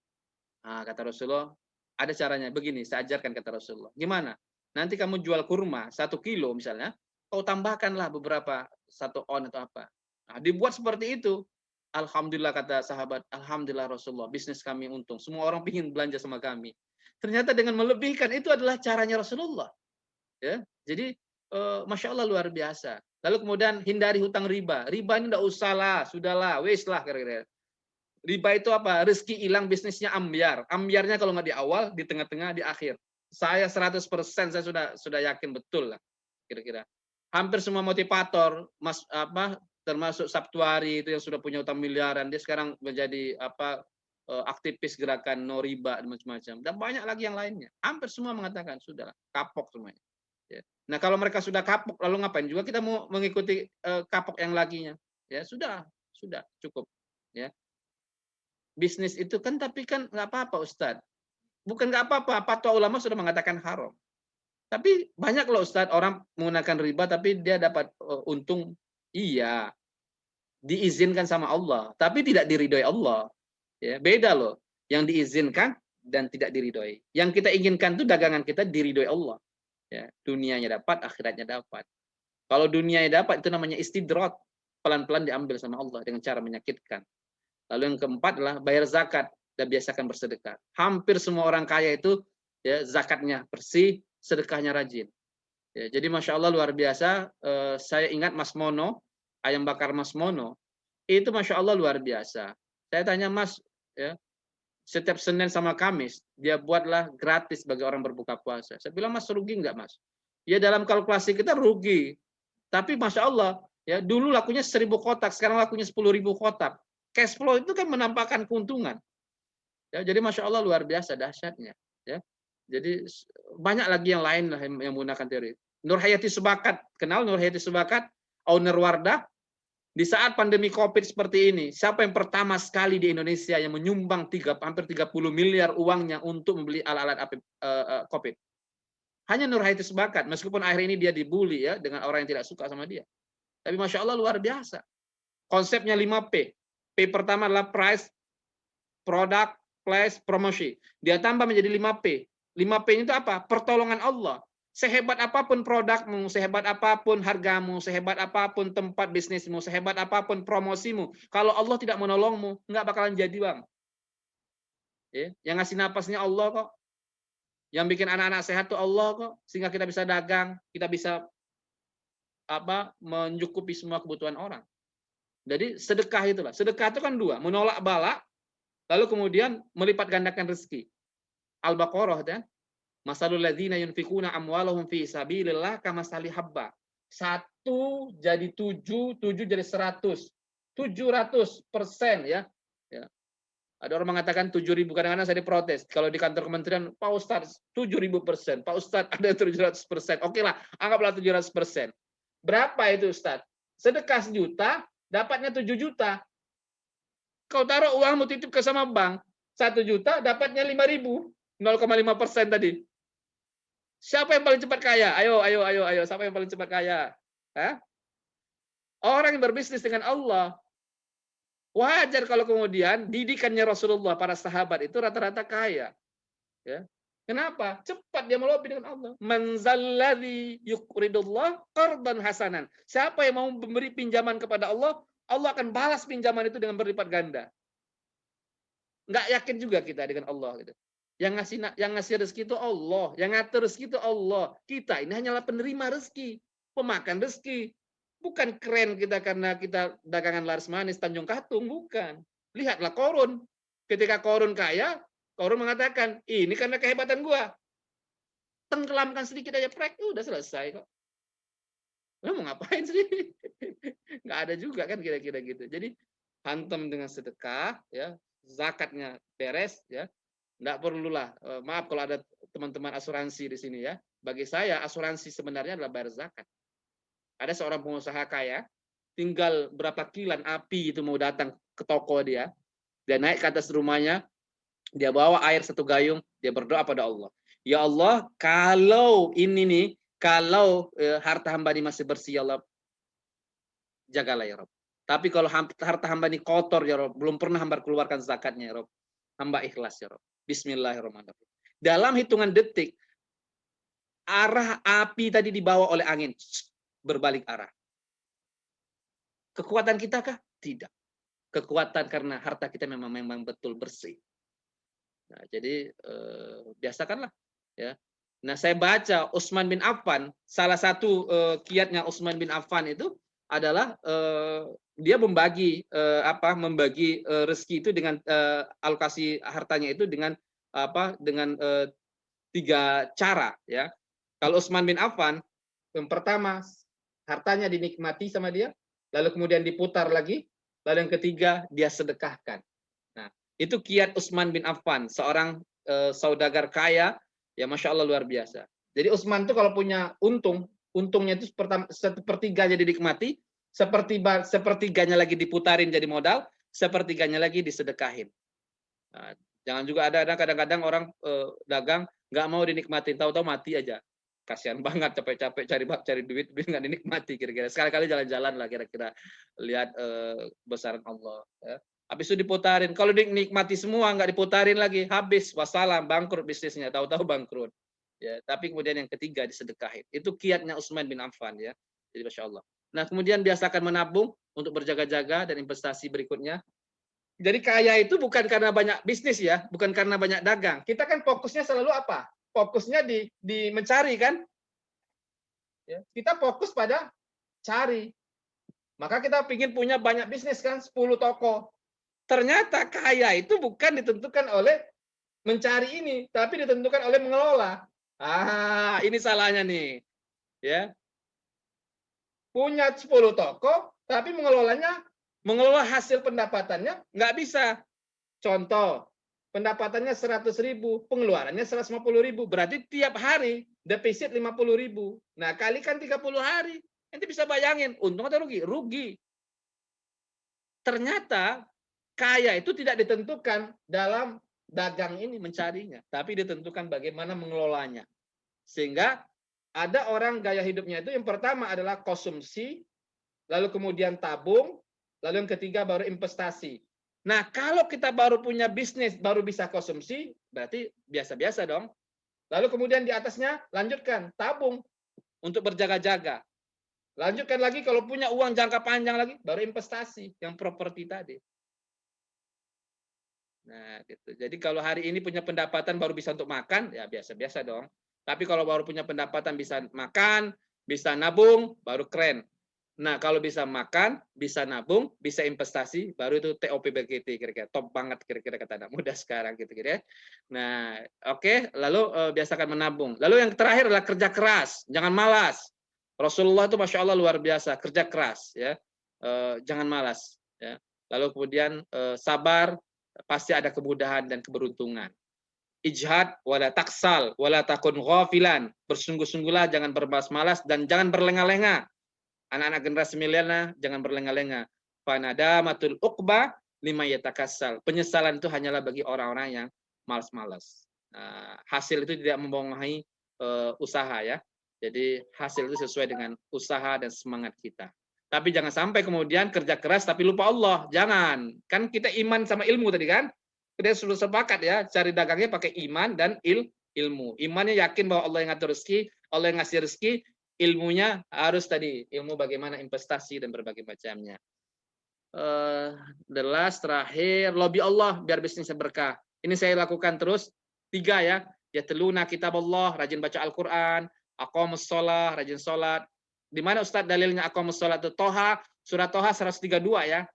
Nah, kata Rasulullah, ada caranya. Begini, saya ajarkan kata Rasulullah. Gimana? Nanti kamu jual kurma 1 kilo misalnya, kau tambahkanlah beberapa 1 on atau apa. Nah, dibuat seperti itu. Alhamdulillah kata sahabat, Alhamdulillah Rasulullah, bisnis kami untung. Semua orang ingin belanja sama kami. Ternyata dengan melebihkan itu adalah caranya Rasulullah. Ya, jadi Masya Allah luar biasa. Lalu kemudian hindari hutang riba. Riba ini tidak usah lah, sudahlah, wis lah kira-kira. Riba itu apa? Rezeki hilang, bisnisnya ambiar. Ambiarnya kalau nggak di awal, di tengah-tengah, di akhir. Saya 100% saya sudah yakin betul lah kira-kira. Hampir semua motivator termasuk Sabtuari itu yang sudah punya utang miliaran, dia sekarang menjadi aktivis gerakan no riba dan macam-macam. Dan banyak lagi yang lainnya. Hampir semua mengatakan sudah kapok semuanya. Ya. Nah, kalau mereka sudah kapok, lalu ngapain juga kita mau mengikuti kapok yang laginya? Ya sudah cukup. Ya, bisnis itu kan, tapi kan nggak apa-apa, Ustadz. Bukan nggak apa-apa, fatwa ulama sudah mengatakan haram. Tapi banyak loh Ustadz, orang menggunakan riba tapi dia dapat untung. Iya, diizinkan sama Allah, tapi tidak diridhoi Allah. Ya, beda loh. Yang diizinkan dan tidak diridhoi. Yang kita inginkan itu dagangan kita diridhoi Allah. Ya, dunianya dapat, akhiratnya dapat. Kalau dunianya dapat itu namanya istidrot, pelan-pelan diambil sama Allah dengan cara menyakitkan. Lalu yang keempat adalah bayar zakat dan biasakan bersedekah. Hampir semua orang kaya itu ya zakatnya bersih, sedekahnya rajin. Ya, jadi Masya Allah luar biasa. Saya ingat Mas Mono, ayam bakar Mas Mono, itu Masya Allah luar biasa. Saya tanya Mas, ya, setiap Senin sama Kamis, dia buatlah gratis bagi orang berbuka puasa. Saya bilang, Mas rugi nggak Mas? Ya dalam kalkulasi kita rugi. Tapi Masya Allah, ya dulu lakunya 1.000 kotak, sekarang lakunya 10.000 kotak. Cash flow itu kan menampakkan keuntungan. Ya, jadi Masya Allah luar biasa dahsyatnya. Ya. Jadi banyak lagi yang lain lah yang menggunakan teori. Nur Hayati Subakat, kenal Nur Hayati Subakat, owner Wardah. Di saat pandemi COVID seperti ini, siapa yang pertama sekali di Indonesia yang menyumbang hampir 30 miliar uangnya untuk membeli alat-alat COVID? Hanya Nur Hayati Subakat, meskipun akhir ini dia dibully ya dengan orang yang tidak suka sama dia. Tapi Masya Allah luar biasa. Konsepnya 5P. P pertama adalah price, product, place, promosi. Dia tambah menjadi 5P. 5P itu apa? Pertolongan Allah. Sehebat apapun produkmu, sehebat apapun hargamu, sehebat apapun tempat bisnismu, sehebat apapun promosimu, kalau Allah tidak menolongmu, nggak bakalan jadi, Bang. Ya, yang ngasih napasnya Allah kok. Yang bikin anak-anak sehat tuh Allah kok, sehingga kita bisa dagang, kita bisa mencukupi semua kebutuhan orang. Jadi sedekah itulah. Sedekah itu kan dua, menolak bala, lalu kemudian melipat gandakan rezeki. Al-Baqarah kan? Masalul ladzina yunfikuna amwalahum fi sabilillah kamasali habba. 1 jadi 7, 7 jadi 100. 700% ya. Ya. Ada orang mengatakan 7.000, kadang-kadang saya diprotes. Kalau di kantor kementerian, Pak Ustadz 7.000%, Pak Ustadz ada 700%. Oke lah, anggaplah 700%. Berapa itu Ustadz? Sedekah 1 juta, dapatnya 7 juta. Kau taruh uangmu titip ke sama bank, 1 juta, dapatnya 5.000. 0,5% tadi. Siapa yang paling cepat kaya? Ayo. Siapa yang paling cepat kaya? Hah? Orang yang berbisnis dengan Allah. Wajar kalau kemudian didikannya Rasulullah, para sahabat itu rata-rata kaya. Ya. Kenapa? Cepat dia melobi dengan Allah. Man zalladzi yuqridullah qardan hasanan. Siapa yang mau memberi pinjaman kepada Allah, Allah akan balas pinjaman itu dengan berlipat ganda. Nggak yakin juga kita dengan Allah gitu. Yang ngasih rezeki itu Allah, yang ngatur rezeki itu Allah. Kita ini hanyalah penerima rezeki, pemakan rezeki. Bukan keren kita karena kita dagangan laris manis Tanjung Katung, bukan. Lihatlah Korun. Ketika Korun kaya, Korun mengatakan, ini karena kehebatan gua. Tenggelamkan sedikit aja prek, udah selesai kok. Lu mau ngapain sih? Nggak ada juga kan kira-kira gitu. Jadi hantam dengan sedekah, ya, zakatnya beres, ya. Nggak perlulah, maaf kalau ada teman-teman asuransi di sini ya. Bagi saya asuransi sebenarnya adalah bayar zakat. Ada seorang pengusaha kaya, tinggal berapa kilan api itu mau datang ke toko dia naik ke atas rumahnya, dia bawa air 1 gayung, dia berdoa pada Allah. Ya Allah, kalau ini nih, kalau harta hamba ini masih bersih ya Allah, jagalah ya Rob. Tapi kalau harta hamba ini kotor ya Rob, belum pernah hamba keluarkan zakatnya ya Rob, hamba ikhlas ya Rob. Bismillahirrahmanirrahim. Dalam hitungan detik, arah api tadi dibawa oleh angin, berbalik arah. Kekuatan kita kah? Tidak. Kekuatan karena harta kita memang betul bersih. Nah, jadi biasakanlah. Ya. Nah, saya baca Utsman bin Affan, salah satu kiatnya Utsman bin Affan itu adalah dia membagi rezeki itu dengan alokasi hartanya itu dengan dengan 3 cara ya. Kalau Utsman bin Affan, yang pertama hartanya dinikmati sama dia, lalu kemudian diputar lagi, lalu yang ketiga dia sedekahkan. Nah, itu kiat Utsman bin Affan, seorang saudagar kaya, ya Masya Allah luar biasa. Jadi Utsman tuh kalau punya untungnya itu 1/3 jadi dinikmati, sepertiganya lagi diputarin jadi modal, sepertiganya lagi disedekahin. Nah, jangan juga ada kadang-kadang orang dagang nggak mau dinikmatin, tahu-tahu mati aja. Kasihan banget, capek-capek cari duit nggak dinikmati kira-kira. Sekali-kali jalan-jalan lah kira-kira, lihat besaran Allah. Ya. Habis itu diputarin. Kalau dinikmati semua nggak diputarin lagi, habis, wassalam, bangkrut bisnisnya. Tahu-tahu bangkrut. Ya, tapi kemudian yang ketiga disedekahin. Itu kiatnya Utsman bin Affan ya. Jadi masya Allah. Nah kemudian biasakan menabung untuk berjaga-jaga dan investasi berikutnya. Jadi kaya itu bukan karena banyak bisnis ya, bukan karena banyak dagang. Kita kan fokusnya selalu apa? Fokusnya di mencari kan? Ya, kita fokus pada cari. Maka kita ingin punya banyak bisnis kan, 10 toko. Ternyata kaya itu bukan ditentukan oleh mencari ini, tapi ditentukan oleh mengelola. Ah, ini salahnya nih. Ya. Punya 10 toko, tapi mengelola hasil pendapatannya nggak bisa. Contoh, pendapatannya 100.000, pengeluarannya 150.000. Berarti tiap hari defisit 50.000. Nah, kalikan 30 hari. Nanti bisa bayangin, untung atau rugi? Rugi. Ternyata kaya itu tidak ditentukan dalam dagang ini mencarinya, tapi ditentukan bagaimana mengelolanya. Sehingga ada orang gaya hidupnya itu yang pertama adalah konsumsi, lalu kemudian tabung, lalu yang ketiga baru investasi. Nah, kalau kita baru punya bisnis, baru bisa konsumsi, berarti biasa-biasa dong. Lalu kemudian di atasnya lanjutkan tabung untuk berjaga-jaga. Lanjutkan lagi kalau punya uang jangka panjang lagi, baru investasi yang properti tadi. Nah, gitu. Jadi kalau hari ini punya pendapatan baru bisa untuk makan, ya biasa-biasa dong. Tapi kalau baru punya pendapatan bisa makan, bisa nabung, baru keren. Nah, kalau bisa makan, bisa nabung, bisa investasi, baru itu TOP BGT kira-kira. Top banget kira-kira kata anak muda sekarang gitu ya. Nah, oke, lalu biasakan menabung. Lalu yang terakhir adalah kerja keras, jangan malas. Rasulullah itu Masya Allah luar biasa, kerja keras ya. Jangan malas ya. Lalu kemudian sabar, pasti ada kemudahan dan keberuntungan. Ijhad wala taksal wala takun ghafilan. Bersungguh-sungguhlah, jangan bermalas-malas dan jangan berlenga-lenga. Anak-anak generasi milenial jangan berlenga-lenga. Fanadamatul uqba lima yatakassal. Penyesalan itu hanyalah bagi orang-orang yang malas-malas. Hasil itu tidak membohongi usaha ya. Jadi hasil itu sesuai dengan usaha dan semangat kita. Tapi jangan sampai kemudian kerja keras tapi lupa Allah. Jangan. Kan kita iman sama ilmu tadi kan? Kita sudah sepakat ya, cari dagangnya pakai iman dan ilmu. Imannya yakin bahwa Allah yang ngatur rezeki, Allah yang ngasih rezeki, ilmunya harus tadi, ilmu bagaimana investasi dan berbagai macamnya. The last terakhir, lobby Allah biar bisnisnya berkah. Ini saya lakukan terus 3 ya. Ya teluna kitab Allah, rajin baca Al-Qur'an, aqamus shalah, rajin salat. Di mana Ustaz dalilnya aqamus shalah itu? Toha, surat Toha 132 ya.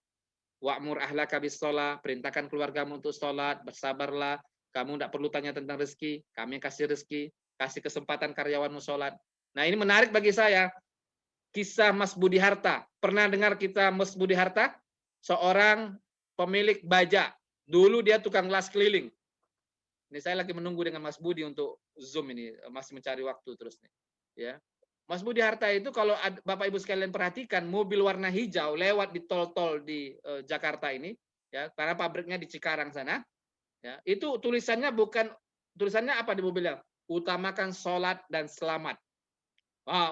Wa'mur ahlaka bis shalah, perintahkan keluargamu untuk salat, bersabarlah. Kamu tidak perlu tanya tentang rezeki, kami kasih rezeki, kasih kesempatan karyawanmu salat. Nah, ini menarik bagi saya. Kisah Mas Budi Harta. Pernah dengar kita Mas Budi Harta? Seorang pemilik baja. Dulu dia tukang las keliling. Ini saya lagi menunggu dengan Mas Budi untuk Zoom ini, masih mencari waktu terus nih. Ya. Mas Budi Harta itu kalau Bapak Ibu sekalian perhatikan, mobil warna hijau lewat di tol-tol di Jakarta ini, ya, karena pabriknya di Cikarang sana. Ya, itu tulisannya apa di mobilnya? Utamakan sholat dan selamat.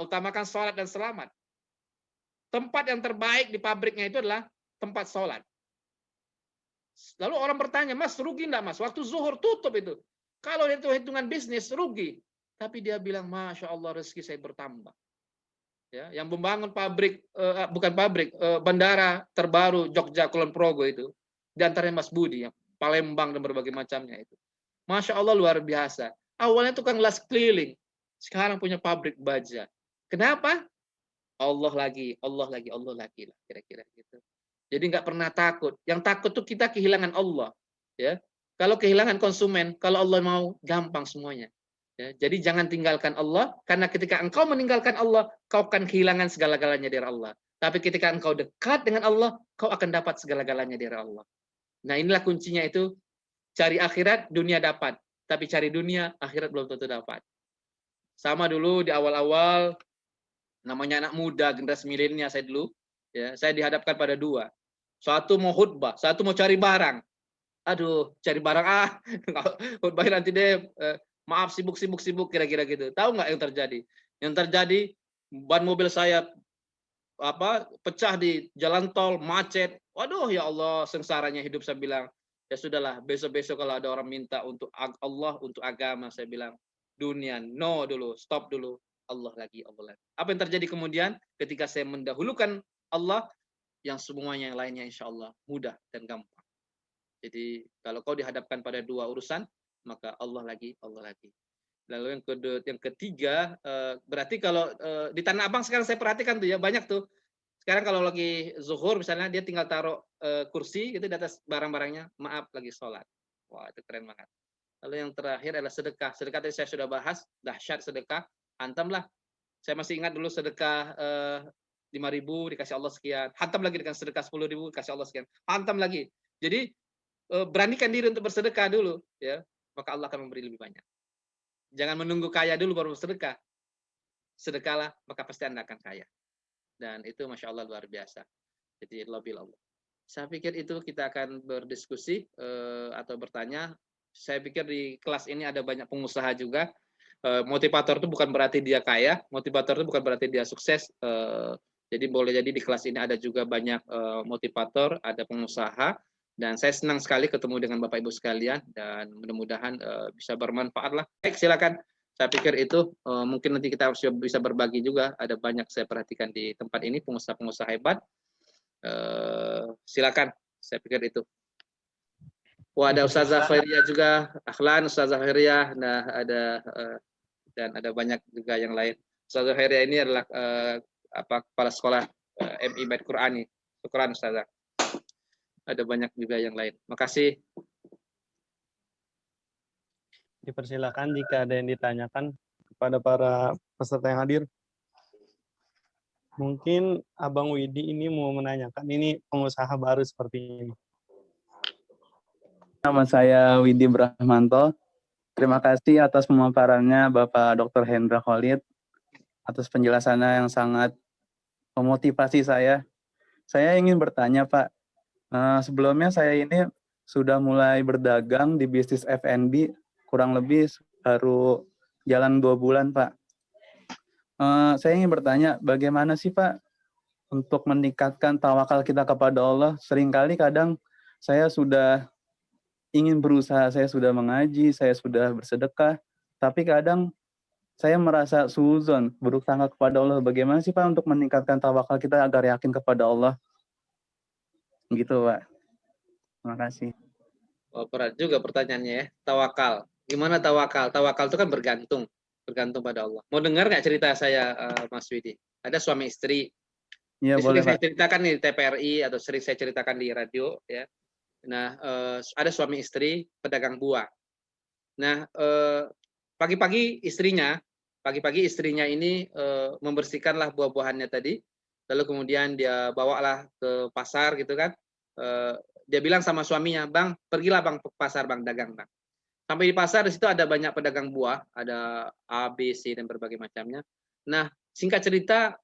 Utamakan sholat dan selamat. Tempat yang terbaik di pabriknya itu adalah tempat sholat. Lalu orang bertanya, Mas rugi enggak Mas? Waktu zuhur tutup itu. Kalau itu hitungan bisnis rugi. Tapi dia bilang, Masya Allah rezeki saya bertambah. Ya, yang membangun pabrik, bandara terbaru Jogja Kulon Progo itu. Di antaranya Mas Budi, ya, Palembang dan berbagai macamnya itu. Masya Allah luar biasa. Awalnya tukang las keliling. Sekarang punya pabrik baja. Kenapa? Allah lagi lah kira-kira gitu. Jadi nggak pernah takut. Yang takut tuh kita kehilangan Allah. Ya, kalau kehilangan konsumen, kalau Allah mau gampang semuanya. Ya, jadi jangan tinggalkan Allah, karena ketika engkau meninggalkan Allah, kau akan kehilangan segala-galanya dari Allah. Tapi ketika engkau dekat dengan Allah, kau akan dapat segala-galanya dari Allah. Nah inilah kuncinya itu, cari akhirat, dunia dapat. Tapi cari dunia, akhirat belum tentu dapat. Sama dulu di awal-awal, namanya anak muda generasi milenial saya dulu, ya, saya dihadapkan pada dua. Satu mau khutbah, satu mau cari barang. Aduh, cari barang khutbahnya nanti deh, maaf sibuk kira-kira gitu. Tahu nggak yang terjadi? Yang terjadi ban mobil saya pecah di jalan tol, macet. Waduh, ya Allah, sengsaranya hidup. Saya bilang, ya sudahlah, besok-besok kalau ada orang minta untuk Allah, untuk agama, saya bilang, dunia, no dulu, stop dulu. Allah lagi, Allah lagi. Apa yang terjadi kemudian ketika saya mendahulukan Allah, yang semuanya yang lainnya insya Allah mudah dan gampang. Jadi kalau kau dihadapkan pada dua urusan, maka Allah lagi, Allah lagi. Lalu yang ketiga, berarti kalau di Tanah Abang sekarang saya perhatikan tuh ya, banyak tuh. Sekarang kalau lagi zuhur misalnya, dia tinggal taruh kursi gitu di atas barang-barangnya, maaf lagi sholat. Wah, itu keren banget. Lalu yang terakhir adalah sedekah. Sedekah tadi saya sudah bahas, dahsyat sedekah. Hantamlah. Saya masih ingat dulu sedekah 5.000 dikasih Allah sekian. Hantam lagi dengan sedekah 10.000 dikasih Allah sekian. Hantam lagi. Jadi beranikan diri untuk bersedekah dulu, ya, maka Allah akan memberi lebih banyak. Jangan menunggu kaya dulu baru bersedekah. Sedekahlah, maka pasti Anda akan kaya. Dan itu Masya Allah luar biasa. Jadi lobby Allah. Saya pikir itu kita akan berdiskusi atau bertanya. Saya pikir di kelas ini ada banyak pengusaha juga. Motivator itu bukan berarti dia kaya, motivator itu bukan berarti dia sukses. Jadi boleh jadi di kelas ini ada juga banyak motivator, ada pengusaha. Dan saya senang sekali ketemu dengan Bapak Ibu sekalian dan mudah-mudahan bisa bermanfaat lah. Baik, silakan. Saya pikir itu mungkin nanti kita bisa berbagi juga. Ada banyak saya perhatikan di tempat ini pengusaha-pengusaha hebat. Silakan. Saya pikir itu. Wah, ada Ustazah Khairia juga, Akhlan, Ustazah Khairia, nah ada dan ada banyak juga yang lain. Ustazah Khairia ini adalah kepala sekolah MI Bait Qur'ani. Syukran Ustazah. Ada banyak juga yang lain. Makasih. Dipersilakan jika ada yang ditanyakan kepada para peserta yang hadir. Mungkin Abang Widi ini mau menanyakan, ini pengusaha baru seperti ini. Nama saya Widi Brahmanto. Terima kasih atas pemaparannya Bapak Dr. Hendra Khalid, atas penjelasannya yang sangat memotivasi saya. Saya ingin bertanya Pak, sebelumnya saya ini sudah mulai berdagang di bisnis F&B, kurang lebih baru jalan 2 bulan Pak. Saya ingin bertanya, bagaimana sih Pak untuk meningkatkan tawakal kita kepada Allah? Seringkali kadang saya sudah ingin berusaha, saya sudah mengaji, saya sudah bersedekah, tapi kadang saya merasa suudzon, buruk sangka kepada Allah. Bagaimana sih Pak untuk meningkatkan tawakal kita agar yakin kepada Allah? Gitu Pak. Terima kasih. Oh, berat juga pertanyaannya ya. Tawakal. Gimana tawakal? Tawakal itu kan bergantung pada Allah. Mau dengar nggak cerita saya, Mas Widi? Ada suami istri. Iya boleh Sering saya Pak. ceritakan di TPRI atau sering saya ceritakan di radio, ya. Nah, ada suami istri pedagang buah. Nah, pagi-pagi istrinya ini membersihkanlah buah-buahannya tadi, lalu kemudian dia bawalah ke pasar gitu kan. Dia bilang sama suaminya, "Bang, pergilah Bang ke pasar Bang, dagang Bang." Sampai di pasar, di situ ada banyak pedagang buah, ada A, B, C dan berbagai macamnya. Nah, singkat cerita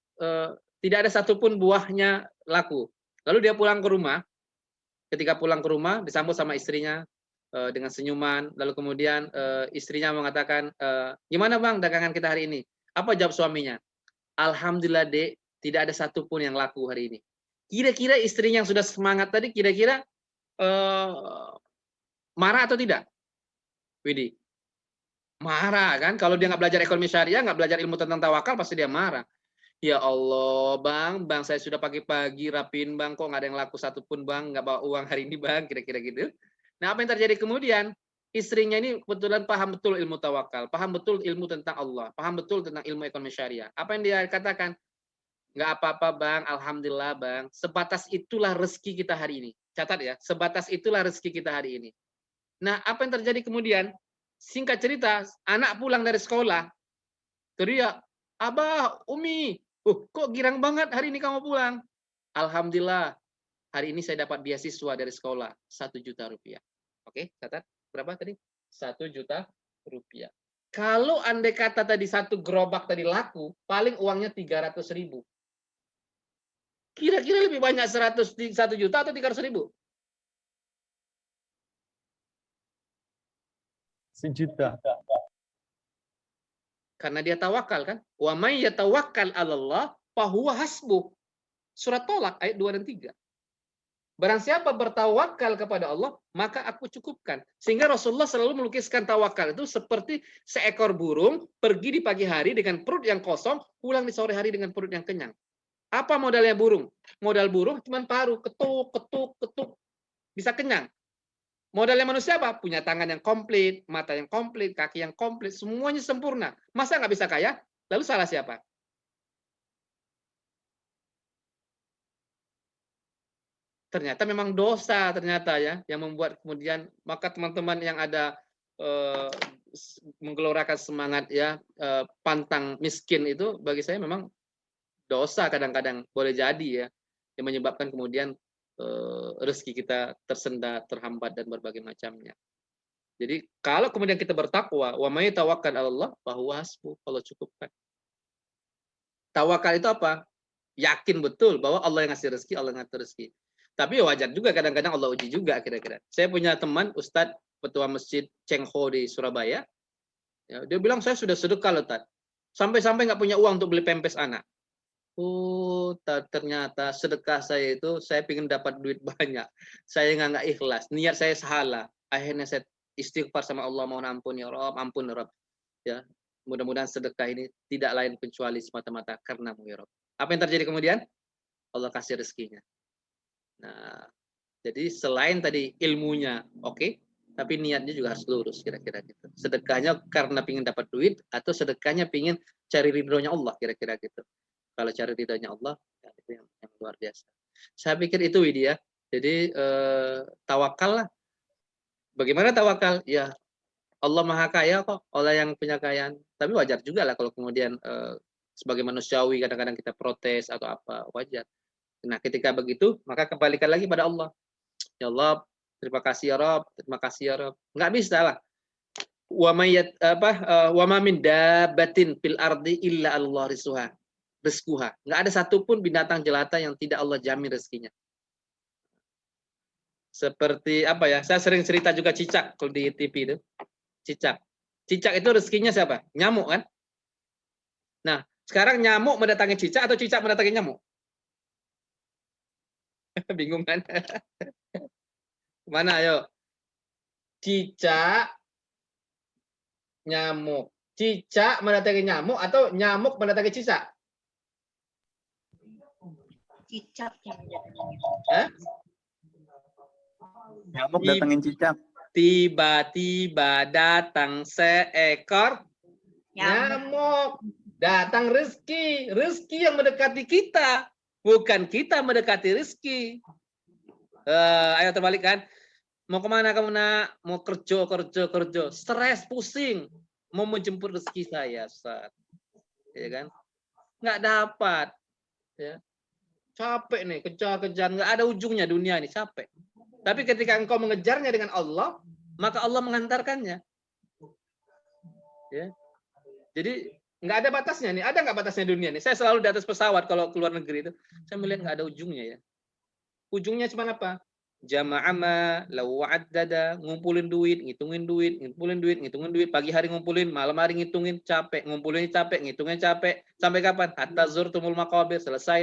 tidak ada satupun buahnya laku. Lalu dia pulang ke rumah. Ketika pulang ke rumah disambut sama istrinya dengan senyuman, lalu kemudian istrinya mengatakan, gimana Bang dagangan kita hari ini? Apa jawab suaminya? Alhamdulillah Dek, tidak ada satupun yang laku hari ini. Kira-kira istrinya yang sudah semangat tadi kira-kira marah atau tidak, Widi? Marah kan? Kalau dia nggak belajar ekonomi syariah, nggak belajar ilmu tentang tawakal, pasti dia marah. Ya Allah, Bang, saya sudah pagi-pagi rapin, Bang, kok nggak ada yang laku satupun, Bang, nggak bawa uang hari ini, Bang, kira-kira gitu. Nah, apa yang terjadi kemudian? Istrinya ini kebetulan paham betul ilmu tawakal, paham betul ilmu tentang Allah, paham betul tentang ilmu ekonomi syariah. Apa yang dia katakan? Nggak apa-apa, Bang, Alhamdulillah, Bang. Sebatas itulah rezeki kita hari ini. Catat ya, sebatas itulah rezeki kita hari ini. Nah, apa yang terjadi kemudian? Singkat cerita, anak pulang dari sekolah, teriak, Abah, Umi, kok girang banget hari ini kamu pulang? Alhamdulillah, hari ini saya dapat beasiswa dari sekolah, 1 juta rupiah. Oke, catat. Berapa tadi? 1 juta rupiah. Kalau andai kata tadi satu gerobak tadi laku, paling uangnya 300.000. Kira-kira lebih banyak 1 juta atau 300.000? 1 juta. Karena dia tawakal kan. Wa may yatawakkal 'alallah fahuwa hasbuh. Surat Tolak ayat 2 dan 3. Barang siapa bertawakal kepada Allah, maka aku cukupkan. Sehingga Rasulullah selalu melukiskan tawakal itu seperti seekor burung pergi di pagi hari dengan perut yang kosong, pulang di sore hari dengan perut yang kenyang. Apa modalnya burung? Modal burung cuma paruh, ketuk, ketuk, ketuk, bisa kenyang. Modalnya manusia apa? Punya tangan yang komplit, mata yang komplit, kaki yang komplit, semuanya sempurna. Masa nggak bisa kaya? Lalu salah siapa? Ternyata memang dosa ternyata ya yang membuat kemudian maka teman-teman yang ada menggelorakan semangat ya pantang miskin itu bagi saya memang dosa kadang-kadang boleh jadi ya yang menyebabkan kemudian rezeki kita tersendat, terhambat dan berbagai macamnya. Jadi kalau kemudian kita bertakwa, wa may tawakkal 'alallah fahuwa hasbuh, Allah cukupkan. Tawakal itu apa? Yakin betul bahwa Allah yang ngasih rezeki, Allah yang ngatur rezeki. Tapi wajar juga kadang-kadang Allah uji juga kira-kira. Saya punya teman Ustadz Ketua Masjid Cengho di Surabaya. Ya, dia bilang saya sudah sedekah loh, Tat. Sampai-sampai nggak punya uang untuk beli pempes anak. Oh, ternyata sedekah saya itu saya ingin dapat duit banyak. Saya nggak ikhlas. Niat saya salah. Akhirnya saya istighfar sama Allah, mohon ampun ya Rob, ampun ya Rob. Ya, mudah-mudahan sedekah ini tidak lain kecuali semata-mata karenamu ya Rob. Apa yang terjadi kemudian? Allah kasih rezekinya. Nah, jadi selain tadi ilmunya oke, tapi niatnya juga harus lurus kira-kira gitu. Sedekahnya karena ingin dapat duit atau sedekahnya ingin cari ridhonya Allah kira-kira gitu. Kalau cari ridhonya Allah, ya itu yang luar biasa. Saya pikir itu Widya. Jadi tawakal lah. Bagaimana tawakal? Ya Allah Maha Kaya kok, Allah yang punya kekayaan. Tapi wajar juga lah kalau kemudian sebagai manusiawi kadang-kadang kita protes atau apa, wajar. Nah, ketika begitu, maka kembalikan lagi pada Allah. Ya Allah, terima kasih ya Rob, terima kasih ya Rob. Nggak bisa lah. Wa ma min dabbatin fil ardi illa Allah rizquha. Nggak ada satupun binatang jelata yang tidak Allah jamin rezekinya. Seperti apa ya? Saya sering cerita juga cicak kalau di TV itu. Cicak. Cicak itu rezekinya siapa? Nyamuk kan? Nah, sekarang nyamuk mendatangi cicak atau cicak mendatangi nyamuk? Bingung kan? Mana ayo? Cicak, nyamuk. Cicak mendatangi nyamuk atau nyamuk mendatangi cicak? Cicak yang mendatangi Nyamuk datengin cicak. Tiba-tiba datang seekor nyamuk. Datang rezeki. Rezeki yang mendekati kita. Bukan kita mendekati rezeki. Ayo terbalik kan. Mau kemana kamu nak? Mau kerja. Stres, pusing. Mau menjemput rezeki saya, Ustaz. Ya kan? Nggak dapat. Ya. Capek nih, kejar-kejar. Nggak ada ujungnya dunia ini, capek. Tapi ketika engkau mengejarnya dengan Allah, maka Allah mengantarkannya. Ya. Jadi nggak ada batasnya nih. Ada nggak batasnya dunia nih? Saya selalu di atas pesawat kalau keluar negeri itu. Saya melihat nggak ada ujungnya ya. Ujungnya cuma apa? Jama'ama, law wa'addada, ngumpulin duit, ngitungin duit, pagi hari ngumpulin, malam hari ngitungin, capek, ngumpulin capek, ngitungin capek, sampai kapan? Hatta zurtumul maqabir, selesai,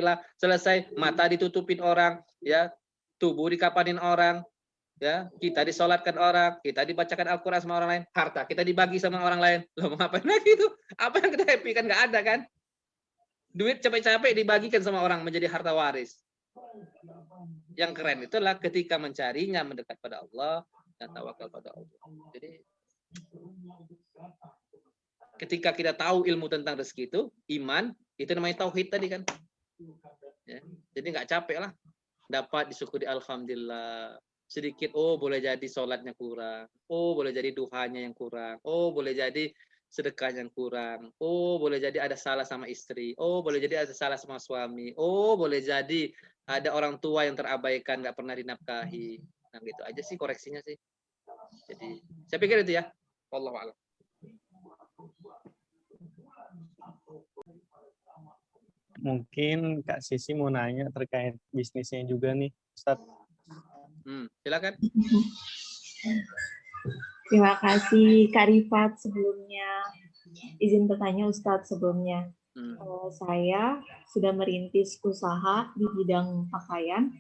mata ditutupin orang, ya, tubuh dikapanin orang, ya, kita disolatkan orang, kita dibacakan Al-Quran sama orang lain, harta kita dibagi sama orang lain. Loh, mau ngapain lagi itu? Apa yang kita happy kan nggak ada kan? Duit capek-capek dibagikan sama orang menjadi harta waris. Yang keren itulah ketika mencarinya mendekat pada Allah dan tawakal pada Allah. Jadi ketika kita tahu ilmu tentang rezeki itu, iman, itu namanya tauhid tadi kan. Ya, jadi nggak capek lah. Dapat disyukuri alhamdulillah. Sedikit, oh boleh jadi sholatnya kurang. Oh boleh jadi duhanya yang kurang. Oh boleh jadi sedekahnya yang kurang. Oh boleh jadi ada salah sama istri. Oh boleh jadi ada salah sama suami. Oh boleh jadi ada orang tua yang terabaikan, nggak pernah dinafkahi. Nah gitu aja sih koreksinya sih. Jadi saya pikir itu ya. Wallahu a'lam. mungkin Kak Sisi mau nanya terkait bisnisnya juga nih, Ustadz. Silakan. Terima kasih Kak Rifat sebelumnya. Izin bertanya Ustadz sebelumnya. Saya sudah merintis usaha di bidang pakaian.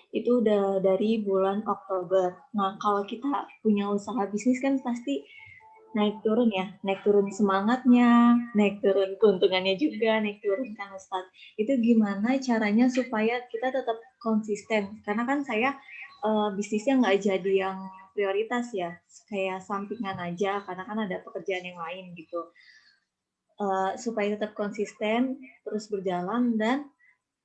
Itu udah dari bulan Oktober. Nah, kalau kita punya usaha bisnis kan pasti naik turun ya, naik turun semangatnya, naik turun keuntungannya juga, naik turun kan Ustadz. Itu gimana caranya supaya kita tetap konsisten? Karena kan saya bisnisnya nggak jadi yang prioritas ya, kayak sampingan aja, karena kan ada pekerjaan yang lain gitu. Supaya tetap konsisten, terus berjalan, dan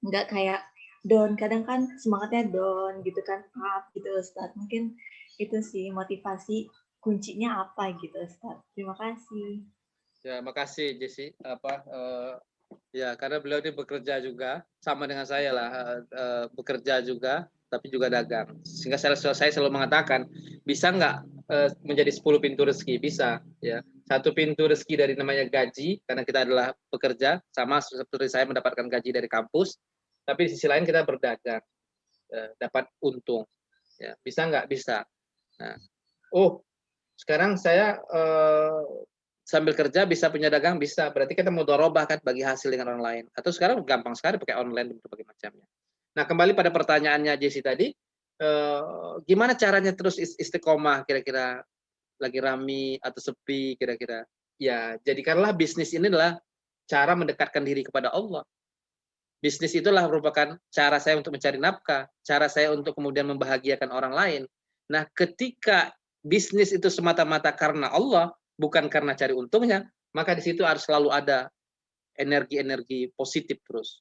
nggak kayak down. Kadang kan semangatnya down gitu kan, up gitu Ustadz. Mungkin itu sih motivasi kuncinya apa gitu Ustadz. Terima kasih. Ya, makasih Jesse. Ya, karena beliau ini bekerja juga sama dengan saya lah, bekerja juga tapi juga dagang. Sehingga saya selalu mengatakan, bisa nggak menjadi 10 pintu rezeki? Bisa, ya. Satu pintu rezeki dari namanya gaji, karena kita adalah pekerja, sama seperti saya mendapatkan gaji dari kampus, tapi di sisi lain kita berdagang, dapat untung. Ya, bisa nggak? Bisa. Nah, sekarang saya sambil kerja bisa punya dagang, bisa. Berarti kita mudharabah kan, bagi hasil dengan orang lain. Atau sekarang gampang sekali pakai online dan berbagai macamnya. Nah, kembali pada pertanyaannya Jesse tadi, gimana caranya terus istiqomah, kira-kira lagi rame atau sepi, kira-kira. Ya, jadikanlah bisnis ini adalah cara mendekatkan diri kepada Allah. Bisnis itulah merupakan cara saya untuk mencari nafkah, cara saya untuk kemudian membahagiakan orang lain. Nah, ketika bisnis itu semata-mata karena Allah, bukan karena cari untungnya, maka di situ harus selalu ada energi-energi positif terus.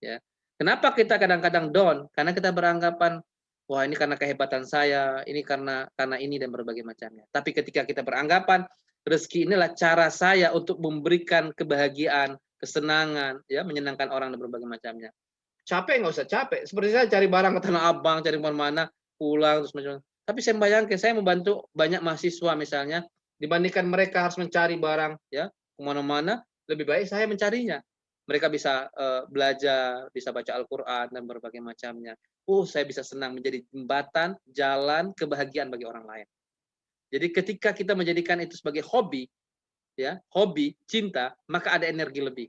Ya. Kenapa kita kadang-kadang down? Karena kita beranggapan, wah ini karena kehebatan saya, ini karena ini dan berbagai macamnya. Tapi ketika kita beranggapan, rezeki inilah cara saya untuk memberikan kebahagiaan, kesenangan, ya, menyenangkan orang dan berbagai macamnya. Capek nggak usah capek. Seperti saya cari barang ke Tanah Abang, cari mana-mana, pulang terus macam. Tapi saya bayangkan, saya membantu banyak mahasiswa misalnya, dibandingkan mereka harus mencari barang, ya, kemana-mana, lebih baik saya mencarinya. Mereka bisa belajar, bisa baca Al-Quran dan berbagai macamnya. Saya bisa senang menjadi jembatan, jalan kebahagiaan bagi orang lain. Jadi ketika kita menjadikan itu sebagai hobi, ya, hobi, cinta, maka ada energi lebih.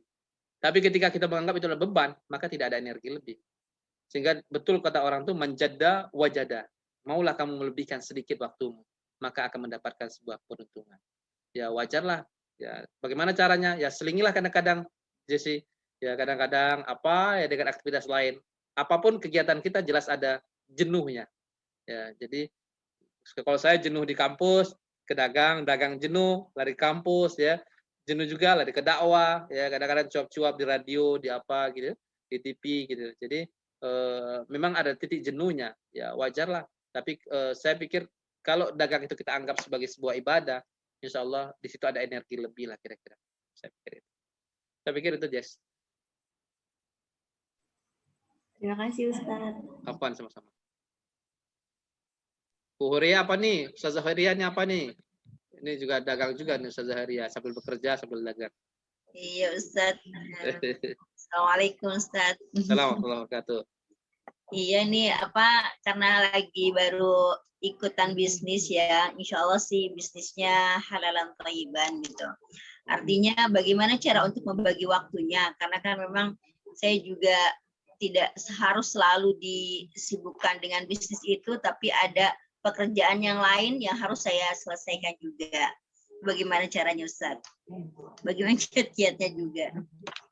Tapi ketika kita menganggap itu adalah beban, maka tidak ada energi lebih. Sehingga betul kata orang itu, manjada wajada. Maulah kamu melebihkan sedikit waktumu, maka akan mendapatkan sebuah peruntungan. Ya wajarlah. Ya, bagaimana caranya? Ya selingilah kadang-kadang, Jesse. Ya kadang-kadang apa ya dengan aktivitas lain. Apapun kegiatan kita jelas ada jenuhnya. Ya, jadi kalau saya jenuh di kampus, ke dagang jenuh, lari kampus, ya. Jenuh juga lari ke dakwah, ya, kadang-kadang cuap-cuap di radio, di apa gitu, di TV gitu. Jadi memang ada titik jenuhnya, ya wajarlah. Tapi saya pikir kalau dagang itu kita anggap sebagai sebuah ibadah, insya Allah di situ ada energi lebih lah kira-kira. Saya pikir itu, Jess. Terima kasih Ustadz. Apaan sama-sama. Bu Huria apa nih? Ustazah Huria ini apa nih? Ini juga dagang juga nih Ustazah Huria, sambil bekerja sambil dagang. Iya Ustadz. Assalamualaikum Ustadz. Assalamualaikum warahmatullahi wabarakatuh. Iya nih karena lagi baru ikutan bisnis ya, insya Allah sih bisnisnya halalan thayyiban gitu. Artinya bagaimana cara untuk membagi waktunya, karena kan memang saya juga tidak harus selalu disibukkan dengan bisnis itu, tapi ada pekerjaan yang lain yang harus saya selesaikan juga. Bagaimana caranya Ustadz? Bagaimana kiat-kiatnya juga?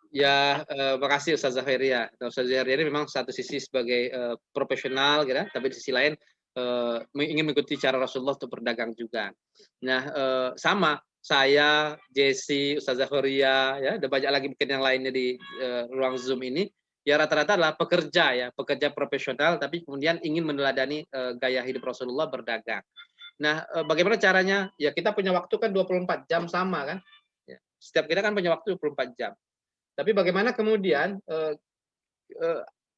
Ya, makasih Ustazah Heria. Ustazah Heria ini memang satu sisi sebagai profesional, gitu, tapi di sisi lain ingin mengikuti cara Rasulullah untuk berdagang juga. Nah, sama saya, Jesse, Ustazah Heria, ya, ada banyak lagi mungkin yang lainnya di ruang Zoom ini. Ya rata-rata adalah pekerja profesional, tapi kemudian ingin meneladani gaya hidup Rasulullah berdagang. Nah, bagaimana caranya? Ya kita punya waktu kan 24 jam sama kan? Ya, setiap kita kan punya waktu 24 jam. Tapi bagaimana kemudian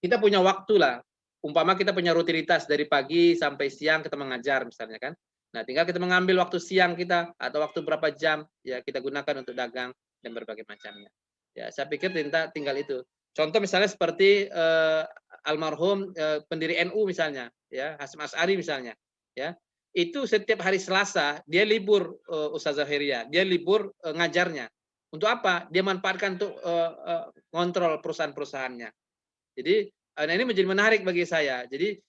kita punya waktu lah. Umpama kita punya rutinitas dari pagi sampai siang kita mengajar misalnya kan. Nah, tinggal kita mengambil waktu siang kita atau waktu berapa jam ya kita gunakan untuk dagang dan berbagai macamnya. Ya, saya pikir tinggal itu. Contoh misalnya seperti almarhum pendiri NU misalnya, ya Hasyim Asy'ari misalnya, ya itu setiap hari Selasa dia libur, Ustazah Heria, dia libur ngajarnya. Untuk apa? Dia manfaatkan untuk kontrol perusahaan-perusahaannya. Jadi nah ini menjadi menarik bagi saya. Jadi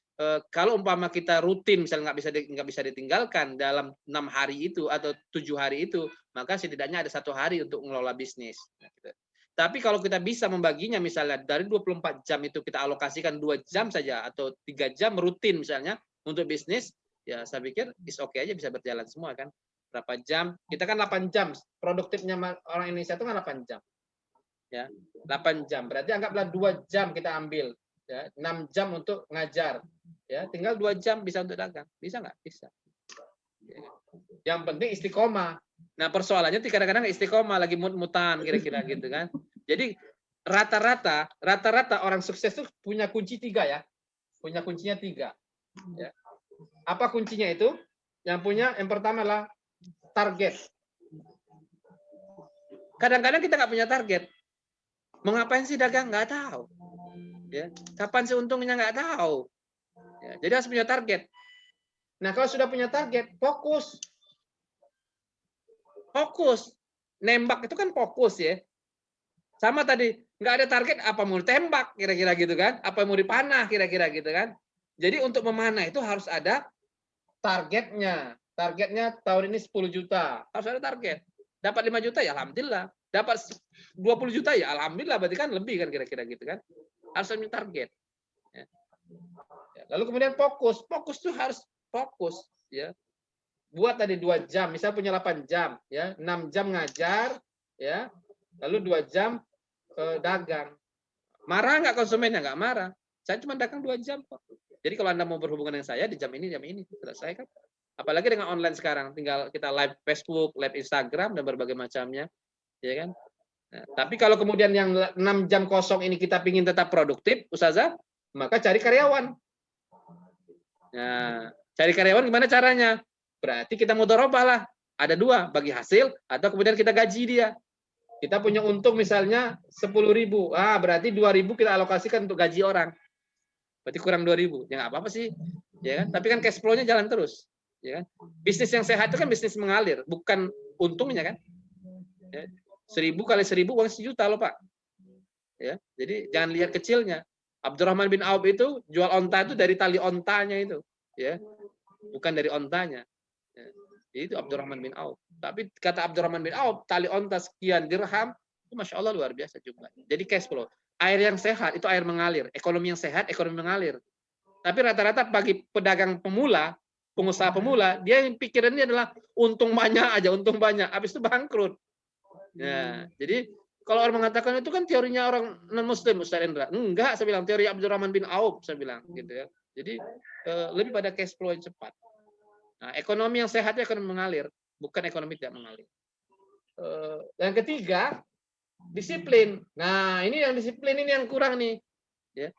kalau umpama kita rutin misalnya nggak bisa ditinggalkan dalam 6 hari itu atau 7 hari itu, maka setidaknya ada 1 hari untuk mengelola bisnis. Nah, gitu. Tapi kalau kita bisa membaginya misalnya dari 24 jam itu kita alokasikan 2 jam saja atau 3 jam rutin misalnya untuk bisnis, ya saya pikir is oke aja bisa berjalan semua kan. Berapa jam? Kita kan 8 jam. Produktifnya orang Indonesia itu kan 8 jam. Ya, 8 jam. Berarti anggaplah 2 jam kita ambil. Ya, 6 jam untuk ngajar. Ya, tinggal 2 jam bisa untuk dagang. Bisa nggak? Bisa. Ya. Yang penting istiqomah. Nah, persoalannya kadang-kadang istiqomah lagi mut-mutan kira-kira gitu kan. Jadi rata-rata orang sukses itu punya kunci 3 ya. Punya kuncinya 3. Ya. Apa kuncinya itu? Yang pertama adalah target. Kadang-kadang kita nggak punya target. Mau ngapain sih dagang? Nggak tahu. Ya. Kapan sih untungnya? Nggak tahu. Ya. Jadi harus punya target. Nah, kalau sudah punya target, fokus. Fokus. Nembak itu kan fokus ya. Sama tadi, nggak ada target, apa mau ditembak kira-kira gitu kan? Apa mau dipanah kira-kira gitu kan? Jadi untuk memanah itu harus ada targetnya. Targetnya tahun ini 10 juta. Harus ada target. Dapat 5 juta ya alhamdulillah. Dapat 20 juta ya alhamdulillah, berarti kan lebih kan kira-kira gitu kan. Harus ada target. Ya. Lalu kemudian fokus. Fokus tuh harus fokus ya. Buat tadi 2 jam, misalnya punya 8 jam ya, 6 jam ngajar ya. Lalu 2 jam dagang. Marah nggak konsumennya? Nggak marah. Saya cuma dagang 2 jam kok. Jadi kalau Anda mau berhubungan dengan saya di jam ini selesai kan. Apalagi dengan online sekarang, tinggal kita live Facebook, live Instagram dan berbagai macamnya, ya kan. Nah, tapi kalau kemudian yang 6 jam kosong ini kita ingin tetap produktif, Ustazah, maka cari karyawan. Nah, cari karyawan gimana caranya? Berarti kita mudharabah lah. Ada 2, bagi hasil atau kemudian kita gaji dia. Kita punya untung misalnya 10.000. Berarti 2.000 kita alokasikan untuk gaji orang. Berarti kurang 2.000. Ya nggak apa-apa sih. Ya kan? Tapi kan cash flow-nya jalan terus. Ya kan? Bisnis yang sehat itu kan bisnis mengalir, bukan untungnya kan. Ya. 1.000 kali 1.000 uang 1 juta loh Pak. Ya. Jadi jangan lihat kecilnya. Abdurrahman bin Auf itu jual onta itu dari tali ontanya itu. Ya. Bukan dari ontanya. Ya. Itu Abdurrahman bin Auf. Tapi kata Abdurrahman bin Auf, tali onta sekian dirham, itu Masya Allah luar biasa juga. Jadi cash flow. Air yang sehat itu air mengalir. Ekonomi yang sehat, ekonomi mengalir. Tapi rata-rata bagi pedagang pemula, pengusaha pemula, dia yang pikirannya adalah untung banyak aja, untung banyak. Habis itu bangkrut. Ya, jadi kalau orang mengatakan itu kan teorinya orang non-muslim, Ustaz Endra. Enggak, saya bilang teori Abdurrahman bin Auf, saya bilang gitu ya. Jadi lebih pada cash flow yang cepat. Nah, ekonomi yang sehat itu ekonomi mengalir, bukan ekonomi tidak mengalir. Yang ketiga, disiplin. Nah, ini yang disiplin ini yang kurang nih. Ya.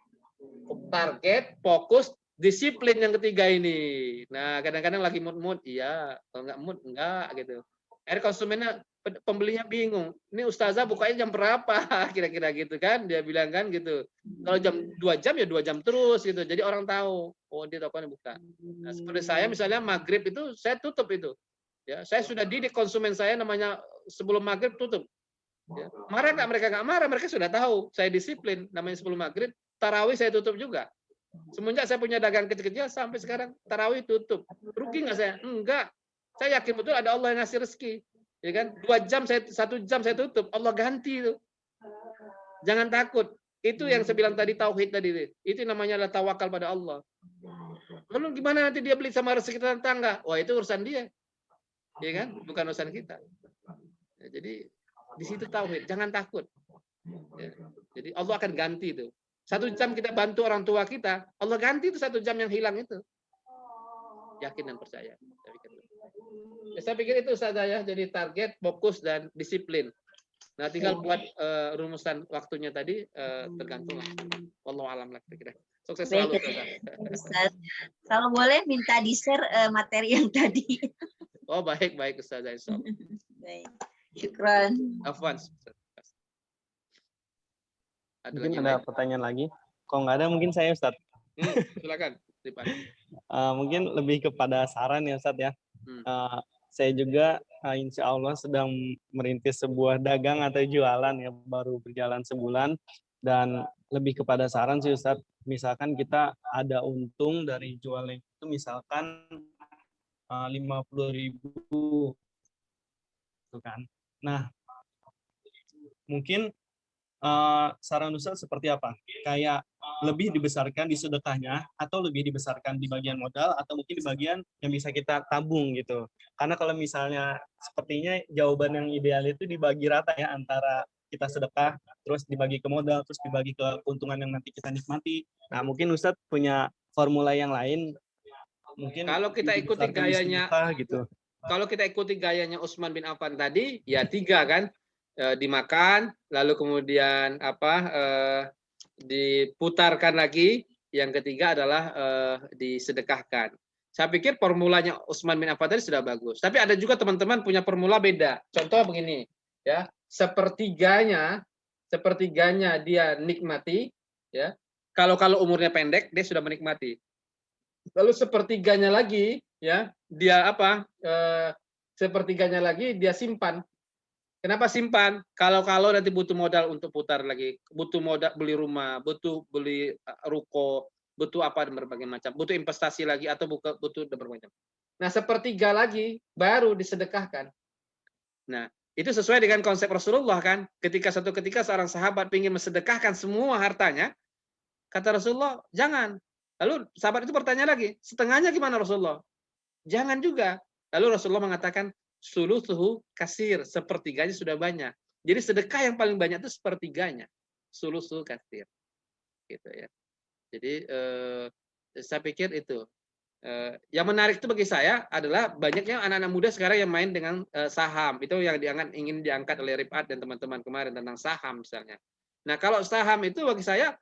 Target, fokus, disiplin yang ketiga ini. Nah, kadang-kadang lagi mood-mood, iya. Kalau nggak mood, enggak gitu. Akhirnya konsumennya, pembelinya bingung. Ini Ustazah bukanya jam berapa? Kira-kira gitu kan. Dia bilang kan gitu. Kalau jam 2 jam ya 2 jam terus gitu. Jadi orang tahu, oh dia tokonya buka. Nah, seperti saya misalnya maghrib itu saya tutup itu. Ya, saya sudah didik konsumen saya namanya sebelum maghrib tutup. Ya. Marah nggak mereka? Nggak marah, mereka sudah tahu. Saya disiplin namanya sebelum maghrib. Tarawih saya tutup juga. Semenjak saya punya dagang kecil-kecil sampai sekarang tarawih tutup. Rugi nggak saya? Enggak. Saya yakin betul ada Allah yang ngasih rezeki. Ya kan? 2 jam 1 jam saya tutup. Allah ganti itu. Jangan takut. Itu yang saya bilang tadi tauhid tadi. Itu namanya adalah tawakal pada Allah. Lalu gimana nanti dia beli sama rezeki tetangga? Wah, itu urusan dia. Ya kan? Bukan urusan kita. Ya, jadi di situ tauhid. Jangan takut. Ya. Jadi Allah akan ganti itu. 1 jam kita bantu orang tua kita, Allah ganti itu 1 jam yang hilang itu. Yakin dan percaya. Saya pikir itu saja ya. Jadi target, fokus, dan disiplin. Nah, tinggal buat rumusan waktunya tadi tergantung lah. Wallahu a'lam lah kira-kira. Sukses selalu. Ustaz. Kalau boleh minta di-share materi yang tadi. Oh, baik Ustaz. Baik. Syukran. Afwan. Mungkin ada pertanyaan lagi. Kalau nggak ada mungkin saya Ustadz. Silakan. Mungkin lebih kepada saran ya Ustadz ya. Saya juga insya Allah sedang merintis sebuah dagang atau jualan ya, baru berjalan sebulan, dan lebih kepada saran sih Ustadz. Misalkan kita ada untung dari jualan itu misalkan 50.000 gitu kan. Nah, mungkin saran Ustadz seperti apa? Kayak lebih dibesarkan di sedekahnya, atau lebih dibesarkan di bagian modal, atau mungkin di bagian yang bisa kita tabung gitu. Karena kalau misalnya sepertinya jawaban yang ideal itu dibagi rata ya, antara kita sedekah, terus dibagi ke modal, terus dibagi ke keuntungan yang nanti kita nikmati. Nah, mungkin Ustadz punya formula yang lain. Mungkin kalau kita ikuti gayanya gitu. Kalau kita ikuti gayanya Utsman bin Affan tadi, ya 3 kan, dimakan, lalu kemudian diputarkan lagi, yang ketiga adalah disedekahkan. Saya pikir formulanya Utsman bin Affan tadi sudah bagus. Tapi ada juga teman-teman punya formula beda. Contoh begini, ya, sepertiganya dia nikmati, ya. Kalau umurnya pendek, dia sudah menikmati. Lalu sepertiganya lagi, ya, dia sepertiganya lagi dia simpan. Kenapa simpan? Kalau nanti butuh modal untuk putar lagi, butuh modal beli rumah, butuh beli ruko, butuh apa dan berbagai macam, butuh investasi lagi atau butuh berbagai macam. Nah, sepertiga lagi baru disedekahkan. Nah, itu sesuai dengan konsep Rasulullah kan. Ketika seorang sahabat ingin mensedekahkan semua hartanya, kata Rasulullah, jangan. Lalu sahabat itu bertanya lagi, setengahnya gimana Rasulullah? Jangan juga. Lalu Rasulullah mengatakan, sulusuhu kasir, sepertiganya sudah banyak. Jadi sedekah yang paling banyak itu sepertiganya. Sulusuhu kasir. Gitu ya. Jadi saya pikir itu. Yang menarik itu bagi saya adalah banyaknya anak-anak muda sekarang yang main dengan saham. Itu yang ingin diangkat oleh Rifat dan teman-teman kemarin tentang saham misalnya. Nah, kalau saham itu bagi saya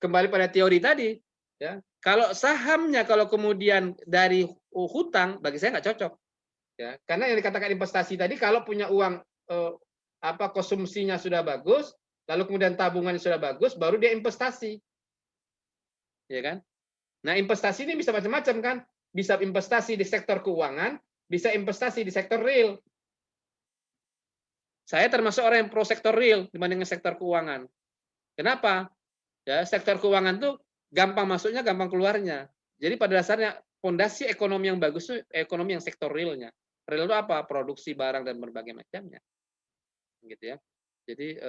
kembali pada teori tadi, ya. Kalau sahamnya kalau kemudian dari hutang, bagi saya nggak cocok, ya. Karena yang dikatakan investasi tadi, kalau punya uang konsumsinya sudah bagus, lalu kemudian tabungannya sudah bagus, baru dia investasi, ya kan? Nah, investasi ini bisa macam-macam kan? Bisa investasi di sektor keuangan, bisa investasi di sektor real. Saya termasuk orang yang pro sektor real dibandingkan sektor keuangan. Kenapa? Ya, sektor keuangan tuh gampang masuknya, gampang keluarnya. Jadi pada dasarnya fondasi ekonomi yang bagus itu ekonomi yang sektor realnya. Real itu apa? Produksi barang dan berbagai macamnya. Gitu ya. Jadi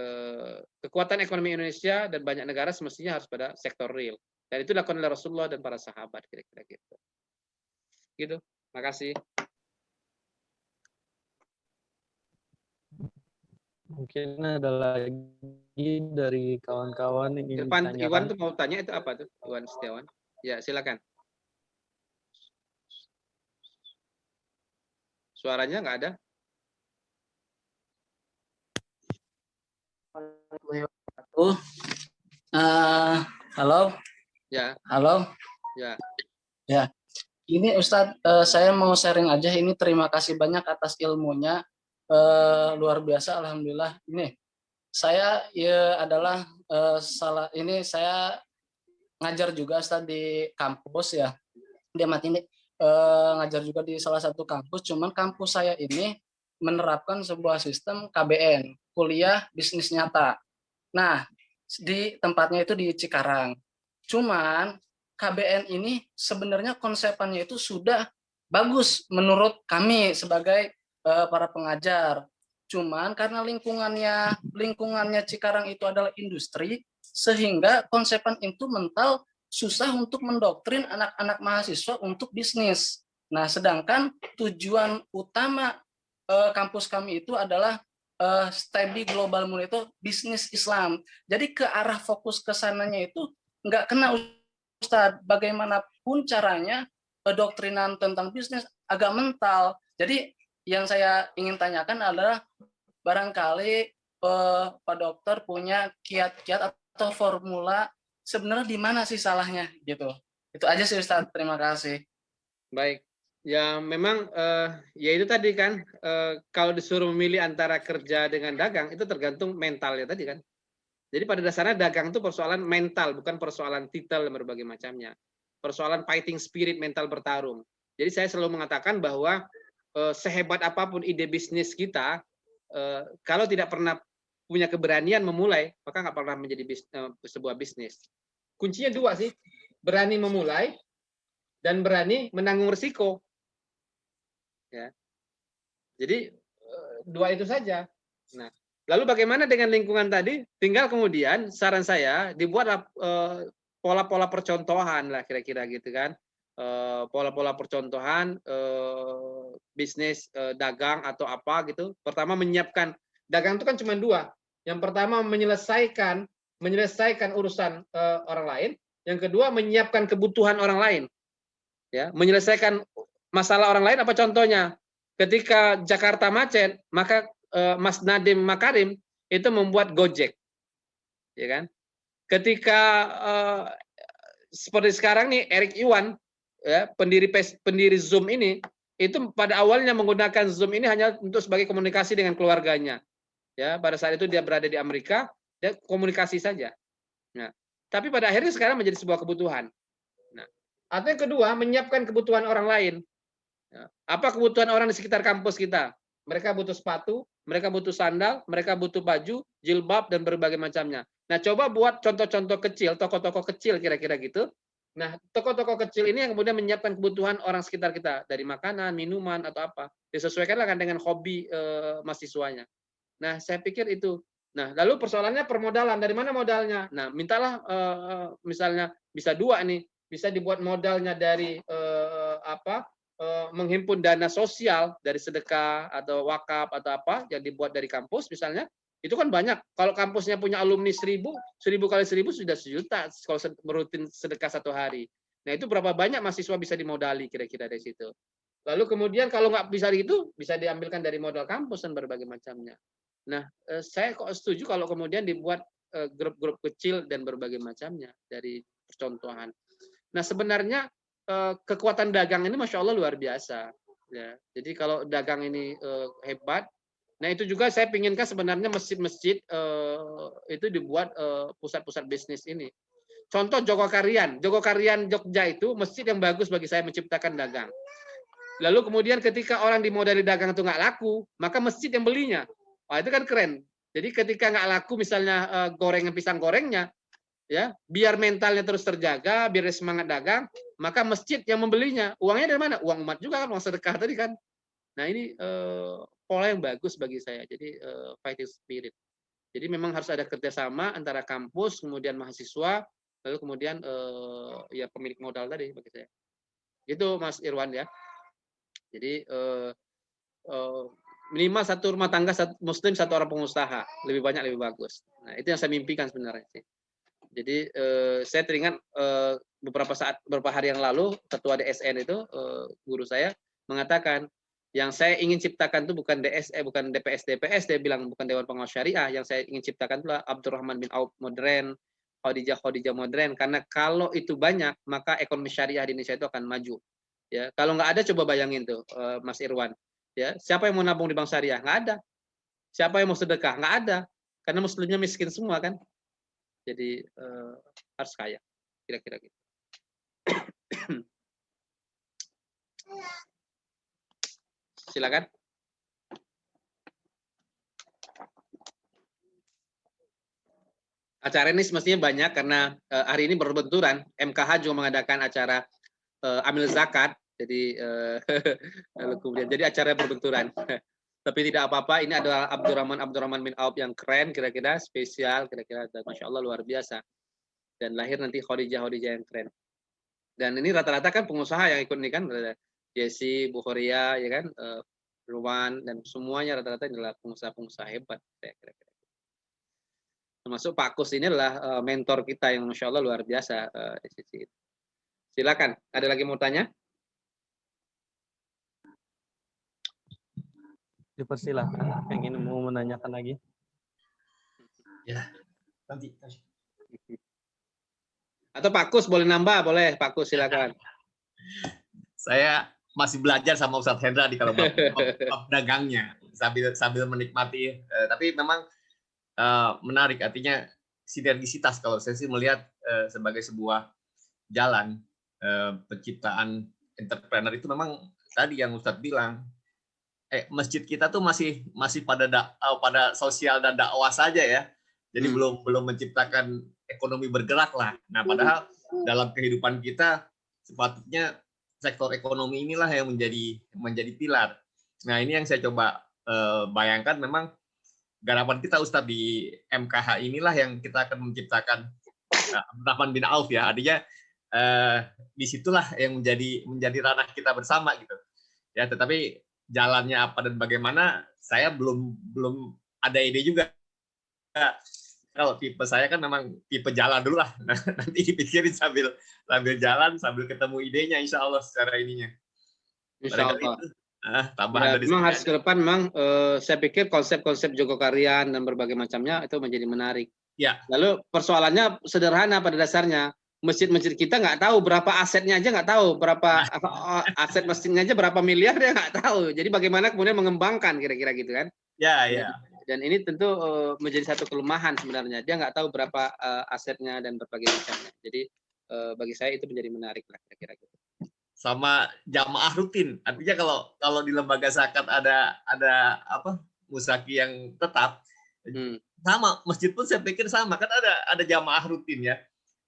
kekuatan ekonomi Indonesia dan banyak negara semestinya harus pada sektor real. Dan itu dilakukan oleh Rasulullah dan para sahabat kira-kira gitu. Gitu. Makasih. Mungkin ada lagi dari kawan-kawan yang ingin Iwan ditanyakan. tuh mau tanya itu apa tuh? Iwan Setiawan. Ya, silakan. Suaranya nggak ada. Halo. Ya. Halo. Ya. Ya. Ini Ustadz, saya mau sharing aja. Ini terima kasih banyak atas ilmunya. Luar biasa, alhamdulillah. Ini saya adalah saya ngajar juga Ustadz di kampus ya. Dia mati ini ngajar juga di salah satu kampus. Cuman kampus saya ini menerapkan sebuah sistem KBN, kuliah bisnis nyata. Nah, di tempatnya itu di Cikarang. Cuman KBN ini sebenarnya konsepannya itu sudah bagus menurut kami sebagai para pengajar. Cuman karena lingkungannya Cikarang itu adalah industri, sehingga konsepan itu mental susah untuk mendoktrin anak-anak mahasiswa untuk bisnis. Nah, sedangkan tujuan utama kampus kami itu adalah studi global monitor bisnis Islam. Jadi ke arah fokus ke sananya itu nggak kena Ustadz. Bagaimanapun caranya doktrinan tentang bisnis agak mental. Jadi yang saya ingin tanyakan adalah barangkali Pak Dokter punya kiat-kiat atau formula sebenarnya di mana sih salahnya gitu. Itu aja sih Ustadz. Terima kasih. Baik. Ya memang ya itu tadi kan kalau disuruh memilih antara kerja dengan dagang itu tergantung mentalnya tadi kan. Jadi pada dasarnya dagang itu persoalan mental, bukan persoalan titel dan berbagai macamnya. Persoalan fighting spirit, mental bertarung. Jadi saya selalu mengatakan bahwa sehebat apapun ide bisnis kita, kalau tidak pernah punya keberanian memulai, maka nggak pernah menjadi sebuah bisnis. Kuncinya dua sih, berani memulai dan berani menanggung risiko. Ya. Jadi dua itu saja. Nah, lalu bagaimana dengan lingkungan tadi? Tinggal kemudian saran saya dibuatlah pola-pola percontohan lah kira-kira gitu kan. Pola-pola percontohan bisnis dagang atau apa gitu. Pertama menyiapkan, dagang itu kan cuma dua. Yang pertama menyelesaikan urusan orang lain. Yang kedua menyiapkan kebutuhan orang lain. Ya, menyelesaikan masalah orang lain apa contohnya? Ketika Jakarta macet, maka Mas Nadiem Makarim itu membuat Gojek, ya kan? Ketika seperti sekarang nih Eric Yuan, ya, pendiri Zoom ini, itu pada awalnya menggunakan Zoom ini hanya untuk sebagai komunikasi dengan keluarganya. Ya, pada saat itu dia berada di Amerika, dia komunikasi saja. Nah, tapi pada akhirnya sekarang menjadi sebuah kebutuhan. Nah, atau yang kedua menyiapkan kebutuhan orang lain. Apa kebutuhan orang di sekitar kampus kita? Mereka butuh sepatu, mereka butuh sandal, mereka butuh baju, jilbab, dan berbagai macamnya. Nah, coba buat contoh-contoh kecil, toko-toko kecil kira-kira gitu. Nah, toko-toko kecil ini yang kemudian menyiapkan kebutuhan orang sekitar kita, dari makanan, minuman, atau apa. Disesuaikanlah kan dengan hobi mahasiswanya. Nah, saya pikir itu. Nah, lalu persoalannya permodalan. Dari mana modalnya? Nah, mintalah misalnya bisa dua nih. Bisa dibuat modalnya dari menghimpun dana sosial dari sedekah atau wakaf atau apa yang dibuat dari kampus misalnya, itu kan banyak. Kalau kampusnya punya alumni 1000 kali 1000 sudah 1.000.000 kalau rutin sedekah satu hari. Nah, itu berapa banyak mahasiswa bisa dimodali kira-kira dari situ. Lalu kemudian kalau nggak bisa itu, bisa diambilkan dari modal kampus dan berbagai macamnya. Nah, saya kok setuju kalau kemudian dibuat grup-grup kecil dan berbagai macamnya dari percontohan. Nah, sebenarnya kekuatan dagang ini Masya Allah luar biasa. Ya. Jadi kalau dagang ini hebat, nah itu juga saya pinginkan sebenarnya masjid-masjid itu dibuat pusat-pusat bisnis ini. Contoh Jogokarian Jogja itu masjid yang bagus bagi saya menciptakan dagang. Lalu kemudian ketika orang dimodali dagang itu nggak laku, maka masjid yang belinya. Wah, itu kan keren. Jadi ketika nggak laku misalnya pisang gorengnya, ya biar mentalnya terus terjaga, biar semangat dagang, maka masjid yang membelinya. Uangnya dari mana? Uang umat juga kan, uang sedekah tadi kan. Nah, ini pola yang bagus bagi saya. Jadi fighting spirit. Jadi memang harus ada kerjasama antara kampus, kemudian mahasiswa, lalu kemudian ya pemilik modal tadi bagi saya. Itu Mas Irwan ya. Jadi minimal satu rumah tangga muslim, satu orang pengusaha, lebih banyak lebih bagus. Nah, itu yang saya mimpikan sebenarnya sih. Jadi saya teringat beberapa hari yang lalu ketua DSN itu guru saya mengatakan yang saya ingin ciptakan itu bukan bukan DPS, dia bilang bukan Dewan Pengawas Syariah, yang saya ingin ciptakan itulah Abdurrahman bin Auf modern, Khadijah modern, karena kalau itu banyak maka ekonomi syariah di Indonesia itu akan maju. Ya, kalau nggak ada coba bayangin tuh Mas Irwan, ya siapa yang mau nabung di bank syariah? Nggak ada. Siapa yang mau sedekah? Nggak ada, karena muslimnya miskin semua kan. Jadi harus kaya, kira-kira gitu. Silakan. Acara ini semestinya banyak karena hari ini berbenturan. MKH juga mengadakan acara amil zakat, jadi lalu kemudian jadi acara berbenturan. Tapi tidak apa-apa, ini adalah Abdurrahman bin Auf yang keren, kira-kira spesial, kira-kira Masya Allah luar biasa. Dan lahir nanti Khadijah yang keren. Dan ini rata-rata kan pengusaha yang ikut ini kan, Jesse, Bukhoria, ya kan, Ruwan, dan semuanya rata-rata adalah pengusaha-pengusaha hebat, kira-kira. Termasuk Pak Kus ini adalah mentor kita yang Masya Allah luar biasa. Silakan, ada lagi mau tanya? Dipersilahkan yang ingin mau menanyakan lagi. Ya, nanti. Atau Pak Kus boleh nambah, boleh Pak Kus silakan. Saya masih belajar sama Ustadz Hendra di kalau bab dagangnya sambil menikmati. Tapi memang menarik, artinya sinergisitas kalau saya sih melihat sebagai sebuah jalan penciptaan entrepreneur itu memang tadi yang Ustadz bilang, masjid kita tuh masih pada sosial dan dakwah saja ya. Jadi belum menciptakan ekonomi bergerak lah. Nah, padahal dalam kehidupan kita sepatutnya sektor ekonomi inilah yang menjadi pilar. Nah, ini yang saya coba bayangkan, memang garapan kita Ustadz di MKH inilah yang kita akan menciptakan Abdurrahman bin Auf ya. Artinya disitulah yang menjadi ranah kita bersama gitu. Ya, tetapi jalannya apa dan bagaimana saya belum ada ide juga. Kalau tipe saya kan memang tipe jalan dulu lah. Nanti dipikirin sambil jalan, sambil ketemu idenya, insya Allah secara ininya. Insya Allah. Tambahan Ya, dari memang saya. harus ke depan memang saya pikir konsep-konsep Jogokarian dan berbagai macamnya itu menjadi menarik. Ya. Lalu persoalannya sederhana pada dasarnya. Masjid-masjid kita nggak tahu berapa asetnya aja, nggak tahu berapa aset masjidnya aja berapa miliar, dia nggak tahu. Jadi bagaimana kemudian mengembangkan kira-kira gitu kan? Ya, ya. Dan ini tentu menjadi satu kelemahan sebenarnya. Dia nggak tahu berapa asetnya dan berbagai macamnya. Jadi bagi saya itu menjadi menarik lah kira-kira gitu. Sama jamaah rutin. Artinya kalau di lembaga zakat ada apa musaki yang tetap, sama masjid pun saya pikir sama kan, ada jamaah rutin ya.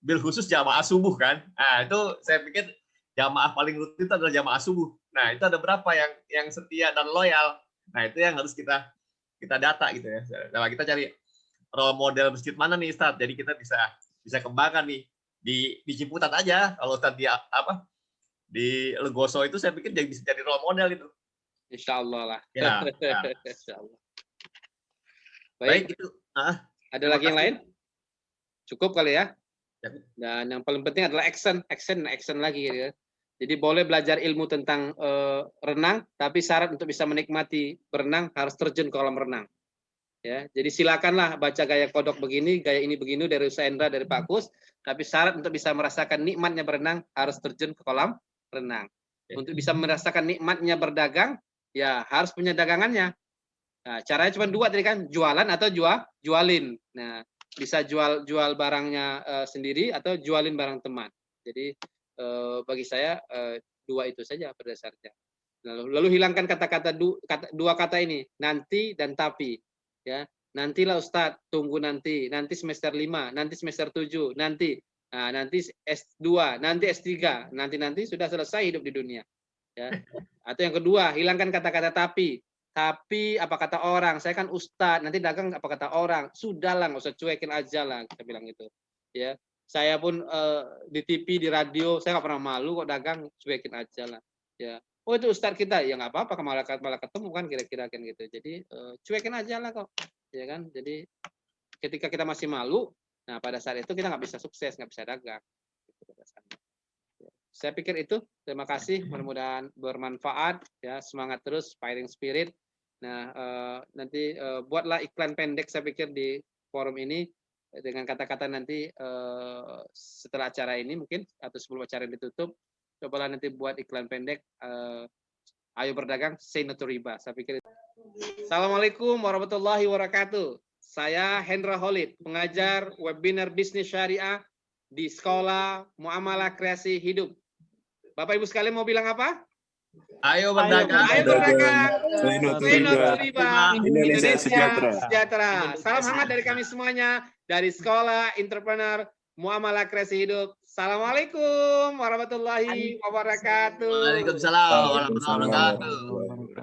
Bil khusus jamaah subuh kan. Nah, itu saya pikir jamaah paling rutin itu adalah jamaah subuh. Nah, itu ada berapa yang setia dan loyal. Nah, itu yang harus kita data gitu ya. Nah, kita cari role model masjid mana nih Ustadz. Jadi kita bisa kembangkan nih di Ciputat aja. Kalau Ustadz di Legoso itu saya pikir bisa jadi role model itu. Insya Allah lah. Ya. Insya Allah. Baik itu. Ada lagi yang lain? Cukup kali ya? Dan yang paling penting adalah action lagi gitu ya. Jadi boleh belajar ilmu tentang renang, tapi syarat untuk bisa menikmati berenang harus terjun ke kolam renang. Ya, jadi silakanlah baca gaya kodok begini, gaya ini begini dari Ustaz Hendra, dari Pak Kus, tapi syarat untuk bisa merasakan nikmatnya berenang harus terjun ke kolam renang. Untuk bisa merasakan nikmatnya berdagang, ya harus punya dagangannya. Nah, caranya cuma dua tadi kan, jualan atau jualin. Nah, bisa jual barangnya sendiri atau jualin barang teman. Jadi bagi saya dua itu saja pada dasarnya. Lalu hilangkan dua kata ini, nanti dan tapi. Ya, nantilah Ustadz, tunggu nanti semester 5, nanti semester 7, nanti S2, nanti S3, nanti sudah selesai hidup di dunia. Ya. Atau yang kedua, hilangkan kata-kata tapi. Tapi apa kata orang? Saya kan Ustadz, nanti dagang apa kata orang? Sudahlah, nggak usah cuekin aja lah, kita bilang itu. Ya, saya pun di TV, di radio, saya nggak pernah malu kok dagang, cuekin aja lah. Ya, oh itu Ustadz kita, ya nggak apa-apa, malah ketemu kan kira-kira kan gitu. Jadi cuekin aja lah kok, ya kan. Jadi ketika kita masih malu, nah pada saat itu kita nggak bisa sukses, nggak bisa dagang. Saya pikir itu. Terima kasih, mudah-mudahan bermanfaat. Ya, semangat terus, fighting spirit. Nah, nanti buatlah iklan pendek saya pikir di forum ini dengan kata-kata nanti setelah acara ini mungkin atau sebelum acara ditutup, cobalah nanti buat iklan pendek. Ayo berdagang, say no to riba. Saya pikir itu. Assalamualaikum warahmatullahi wabarakatuh. Saya Hendra Khalid, pengajar webinar bisnis syariah di Sekolah Muamalah Kreasi Hidup. Bapak Ibu sekalian mau bilang apa? Ayo berdagang. Ayo berdagang. Indonesia sejahtera. Salam hangat dari kami semuanya dari Sekolah Entrepreneur Muamalah Kreasi Hidup. Assalamualaikum warahmatullahi wabarakatuh. Waalaikumsalam warahmatullahi wabarakatuh.